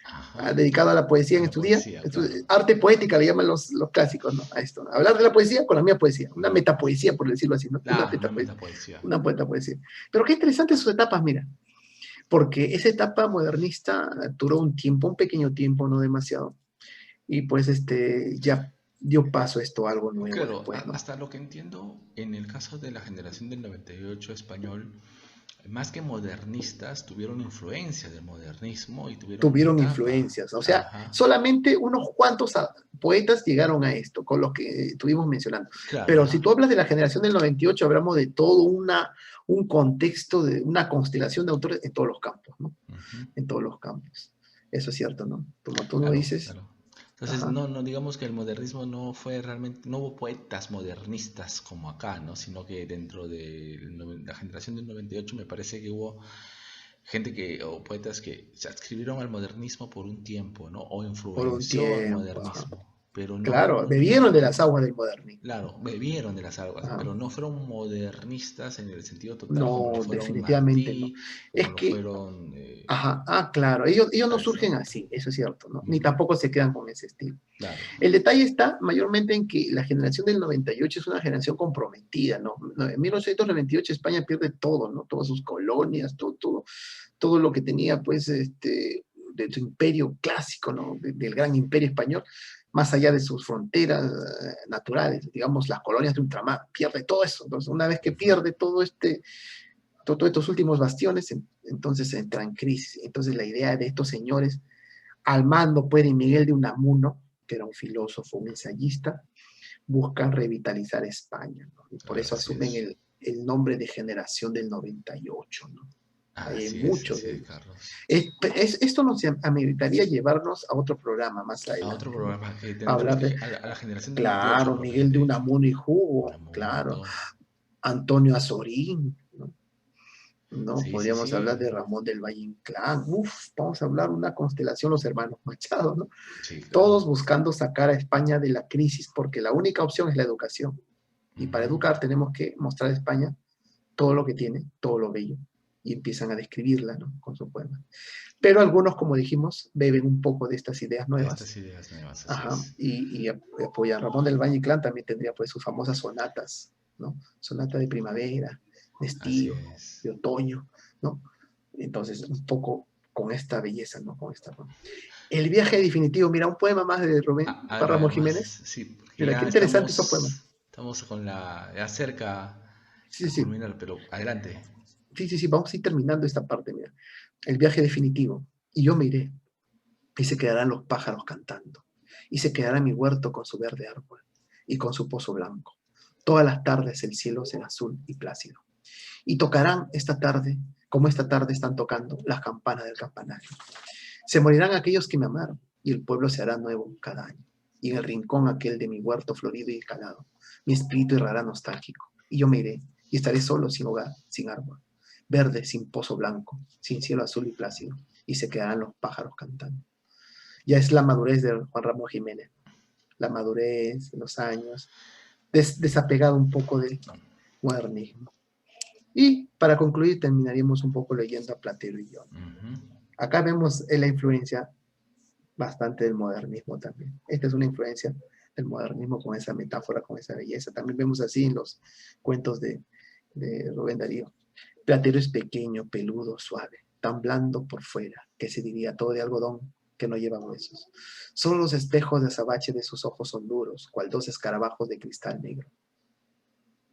Ajá. dedicado a la poesía A en la estos días. poesía, claro. Arte poética le llaman los clásicos, ¿no? A esto, ¿no? Hablar de la poesía con la mía poesía, una metapoesía, por decirlo así, ¿no? Claro, una metapoesía. Una poeta poesía. Pero qué interesante sus etapas, mira, porque esa etapa modernista duró un tiempo, un pequeño tiempo, no demasiado, y pues ya dio paso a esto, a algo nuevo Claro, después, ¿no? hasta lo que entiendo, en el caso de la generación del 98 español, más que modernistas, tuvieron influencia del modernismo y tuvieron una Tuvieron etapa. influencias, o sea, Ajá. solamente unos cuantos poetas llegaron a esto, con los que estuvimos mencionando. Claro, Pero si ajá. tú hablas de la generación del 98, hablamos de todo un contexto, de una constelación de autores en todos los campos, ¿no? Ujú. En todos los campos. Eso es cierto, ¿no? Como tú no Claro, dices, claro. Entonces, ajá. no, no digamos que el modernismo no fue realmente, no hubo poetas modernistas como acá, ¿no? Sino que dentro de la generación del 98 me parece que hubo gente que, o poetas que se adscribieron al modernismo por un tiempo, ¿no? O Por un influenció el tiempo, ajá. modernismo, pero no, Claro, bebieron de las aguas del modernismo. claro, bebieron de las aguas, Ajá. pero no fueron modernistas en el sentido total como lo No, fueron definitivamente no. Martí, como Es lo que, fueron, ajá, claro, ellos no ¿sabes, no? surgen así, eso es cierto, ¿no? Ni Ujú. tampoco se quedan con ese estilo. Claro. El detalle está mayormente en que la generación del 98 es una generación comprometida, ¿no? En 1898 España pierde todo, ¿no? Todas sus colonias, todo lo que tenía, pues, de su imperio clásico, ¿no? Del gran imperio español, más allá de sus fronteras naturales, digamos, las colonias de ultramar, pierde todo eso. Entonces, una vez que Ujú. pierde todos estos últimos bastiones, entonces entra en crisis. Entonces, la idea de estos señores, al mando, pues, de Miguel de Unamuno, que era un filósofo, un ensayista, buscan revitalizar España, ¿no? Y por eso Así asumen es. el nombre de generación del 98, ¿no? Hay muchos Así de es, ellos. Carlos. Esto nos ameritaría llevarnos a otro programa más A otro adelante, ¿no? programa que tendremos Hablar que, de, a la generación del 98 claro, porque Miguel de Unamuno y Hugo, claro, Unamuno. Antonio Azorín, ¿no? ¿No? Sí, sí, Podríamos hablar sí. de Ramón del Valle Inclán, uf, vamos a hablar una constelación, los hermanos Machado, ¿no? Sí, claro. Todos buscando sacar a España de la crisis, porque la única opción es la educación. Y para Ujú. educar tenemos que mostrar a España todo lo que tiene, todo lo bello, y empiezan a describirla, ¿no? Con su poema. Pero algunos, como dijimos, beben un poco de estas ideas De nuevas. estas ideas nuevas, así Ajá, es. y apoyan. Ramón del Valle Inclán también tendría pues sus famosas sonatas, ¿no? Sonata de primavera, de Así estío, es. de otoño, ¿no? Entonces, un poco con esta belleza, ¿no? Con esta, ¿no? El viaje definitivo, mira, un poema más de Rubén Páramo Además, Jiménez. sí, porque Mira, qué ya interesante esos poemas. estamos con ya cerca Sí, a sí, culminar, pero adelante. sí, sí, sí, vamos a ir terminando esta parte, mira. El viaje definitivo. Y yo me iré, y se quedarán los pájaros cantando, y se quedará mi huerto con su verde árbol, y con su pozo blanco. Todas las tardes el cielo será azul y plácido. Y tocarán esta tarde, como esta tarde están tocando las campanas del campanario. Se morirán aquellos que me amaron, y el pueblo se hará nuevo cada año. Y en el rincón aquel de mi huerto florido y calado, mi espíritu errará nostálgico, y yo me iré, y estaré solo, sin hogar, sin árbol, verde, sin pozo blanco, sin cielo azul y plácido, y se quedarán los pájaros cantando. Ya es la madurez de Juan Ramón Jiménez, la madurez, los años, desapegado un poco del modernismo. Y para concluir, terminaríamos un poco leyendo a Platero y Jones. Acá vemos la influencia bastante del modernismo también. Esta es una influencia del modernismo con esa metáfora, con esa belleza. También vemos así en los cuentos de Rubén Darío. Platero es pequeño, peludo, suave, tan blando por fuera, que se diría todo de algodón, que no lleva huesos. Solo los espejos de azabache de sus ojos son duros, cual dos escarabajos de cristal negro.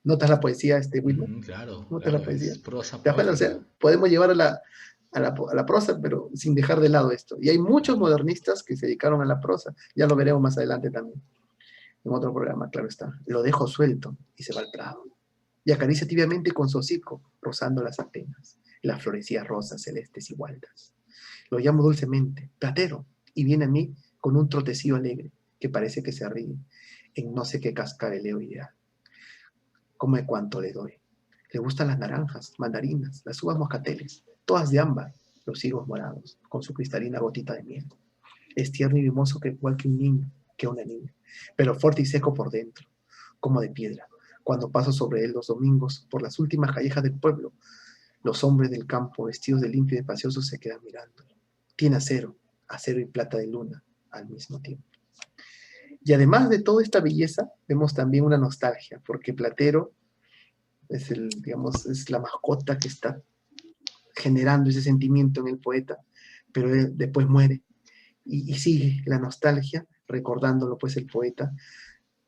¿Notas la poesía, Wilmer? Claro, ¿Notas la claro, poesía? es prosa ¿Te das cuenta? O sea, poética. podemos llevar a la prosa, pero sin dejar de lado esto. Y hay muchos modernistas que se dedicaron a la prosa. Ya lo veremos más adelante también. En otro programa, claro está. Lo dejo suelto y se va al prado. Y acaricia tibiamente con su hocico, rozando las antenas, las florecías rosas, celestes y gualdas. Lo llamo dulcemente, Platero, y viene a mí con un trotecillo alegre, que parece que se ríe, en no sé qué cascabeleo ideal. Come cuánto le doy. Le gustan las naranjas, mandarinas, las uvas moscateles, todas de ámbar, los higos morados, con su cristalina gotita de miel. Es tierno y mimoso que igual que un niño, que una niña, pero fuerte y seco por dentro, como de piedra. Cuando paso sobre él los domingos por las últimas callejas del pueblo, los hombres del campo, vestidos de limpio y de pacioso, se quedan mirándolo. Tiene acero y plata de luna al mismo tiempo. Y además de toda esta belleza, vemos también una nostalgia, porque Platero es es la mascota que está generando ese sentimiento en el poeta, pero él después muere. Y sigue la nostalgia, recordándolo pues el poeta,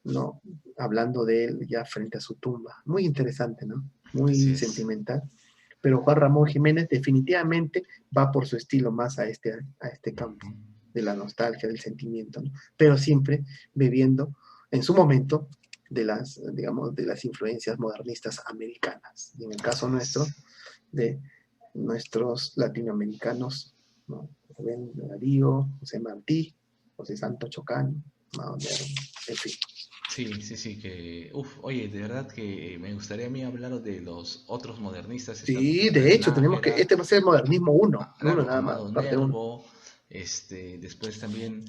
¿no? Hablando de él ya frente a su tumba. Muy interesante, ¿no? Así Muy es. sentimental. Pero Juan Ramón Jiménez definitivamente va por su estilo más a este campo de la nostalgia, del sentimiento, ¿no? Pero siempre bebiendo en su momento de las, digamos, de las influencias modernistas americanas. Y en el caso Así nuestro, es. de nuestros latinoamericanos, ¿no? Rubén Darío, José Martí, José Santo Chocán, Mao Nervo, en fin. Sí, sí, sí, que, oye, de verdad que me gustaría a mí hablar de los otros modernistas, está Sí, de Miguel hecho, tenemos que, Nájera, este va a ser el modernismo uno claro, nada más, Amado parte uno. Nervo, después también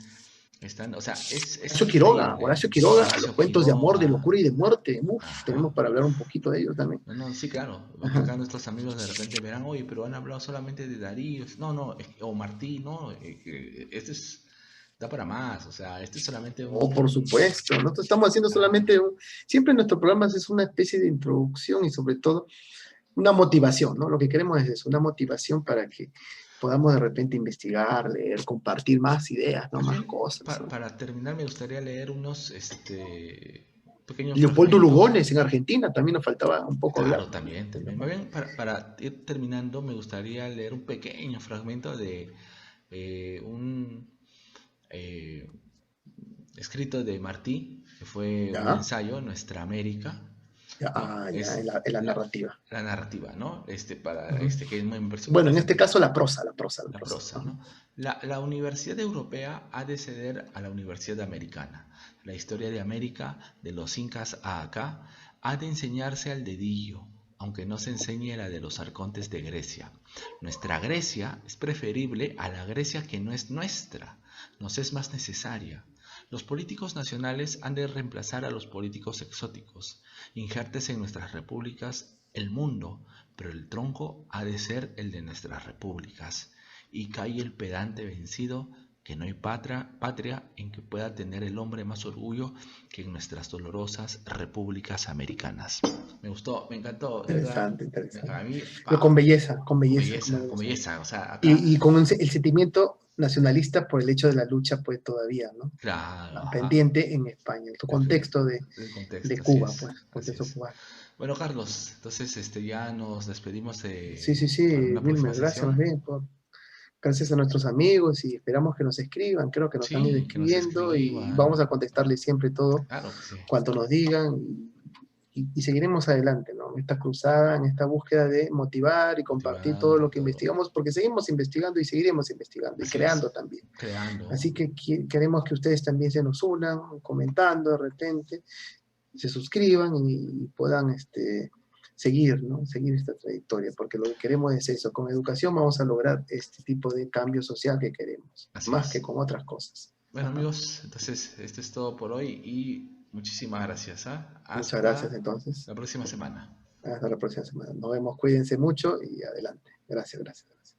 están, o sea, es increíble, Horacio Quiroga, los Horacio cuentos de amor, de Quiroga, locura y de muerte. Uf, ajá. tenemos para hablar un poquito de ellos también. No, no, sí, claro, porque Ajá. acá nuestros amigos de repente verán, oye, pero han hablado solamente de Darío, no, no, o Martí, no, este es, da para más, o sea, este es solamente Oh, por un, supuesto, nosotros estamos haciendo claro, solamente, siempre en nuestros programas es una especie de introducción y sobre todo una motivación, ¿no? Lo que queremos es eso, una motivación para que podamos de repente investigar, leer, compartir más ideas, ¿no? más Más bien, cosas, ¿no? para terminar me gustaría leer unos, pequeños Leopoldo fragmentos. Lugones en Argentina, también nos faltaba un poco hablar. Claro, también, también. Más bien, para ir terminando, me gustaría leer un pequeño fragmento de un eh, escrito de Martí, que fue un Ya, ensayo, Nuestra América, ya, ¿no? ya, Es en la narrativa. la narrativa, ¿no? Ujú. Que me pareció muy Bueno, en este interesante. caso la prosa, la prosa, la La prosa. prosa, Ajá. ¿no? La Universidad Europea ha de ceder a la Universidad Americana. La historia de América, de los incas a acá, ha de enseñarse al dedillo, aunque no se enseñe la de los arcontes de Grecia. Nuestra Grecia es preferible a la Grecia que no es nuestra, nos es más necesaria. Los políticos nacionales han de reemplazar a los políticos exóticos. Injertes en nuestras repúblicas el mundo, pero el tronco ha de ser el de nuestras repúblicas y cae el pedante vencido que no hay patria en que pueda tener el hombre más orgullo que en nuestras dolorosas repúblicas americanas. Me gustó, me encantó, Edgar. Interesante, interesante. A mí, Pero pa, con belleza, como debe con ser. belleza, o sea, acá, Y con el sentimiento nacionalista por el hecho de la lucha, pues todavía, ¿no? claro, ajá, Pendiente en España, el contexto el de contexto, así Cuba, es, pues, así contexto es. cubano. Bueno, Carlos, entonces ya nos despedimos Sí, sí, sí, para una próxima Wilmer, gracias más sesión. bien gracias a nuestros amigos y esperamos que nos escriban, creo que nos han ido Sí, que nos escribiendo y vamos escriban. a contestarles siempre todo Claro que sí. cuanto nos digan y seguiremos adelante, ¿no? En esta cruzada, en esta búsqueda de motivar y compartir todo Motivar lo que todo. investigamos, porque seguimos investigando y seguiremos investigando y Así es, creando también. creando. Así que queremos que ustedes también se nos unan, comentando de repente, se suscriban y puedan seguir, ¿no? Seguir esta trayectoria, porque lo que queremos es eso. Con educación vamos a lograr este tipo de cambio social que queremos, Así más que es. con otras cosas. Bueno, Ajá. amigos, entonces esto es todo por hoy y muchísimas gracias, ¿ah? Muchas gracias Hasta entonces. la próxima semana. Hasta la próxima semana. Nos vemos, cuídense mucho y adelante. Gracias, gracias, gracias.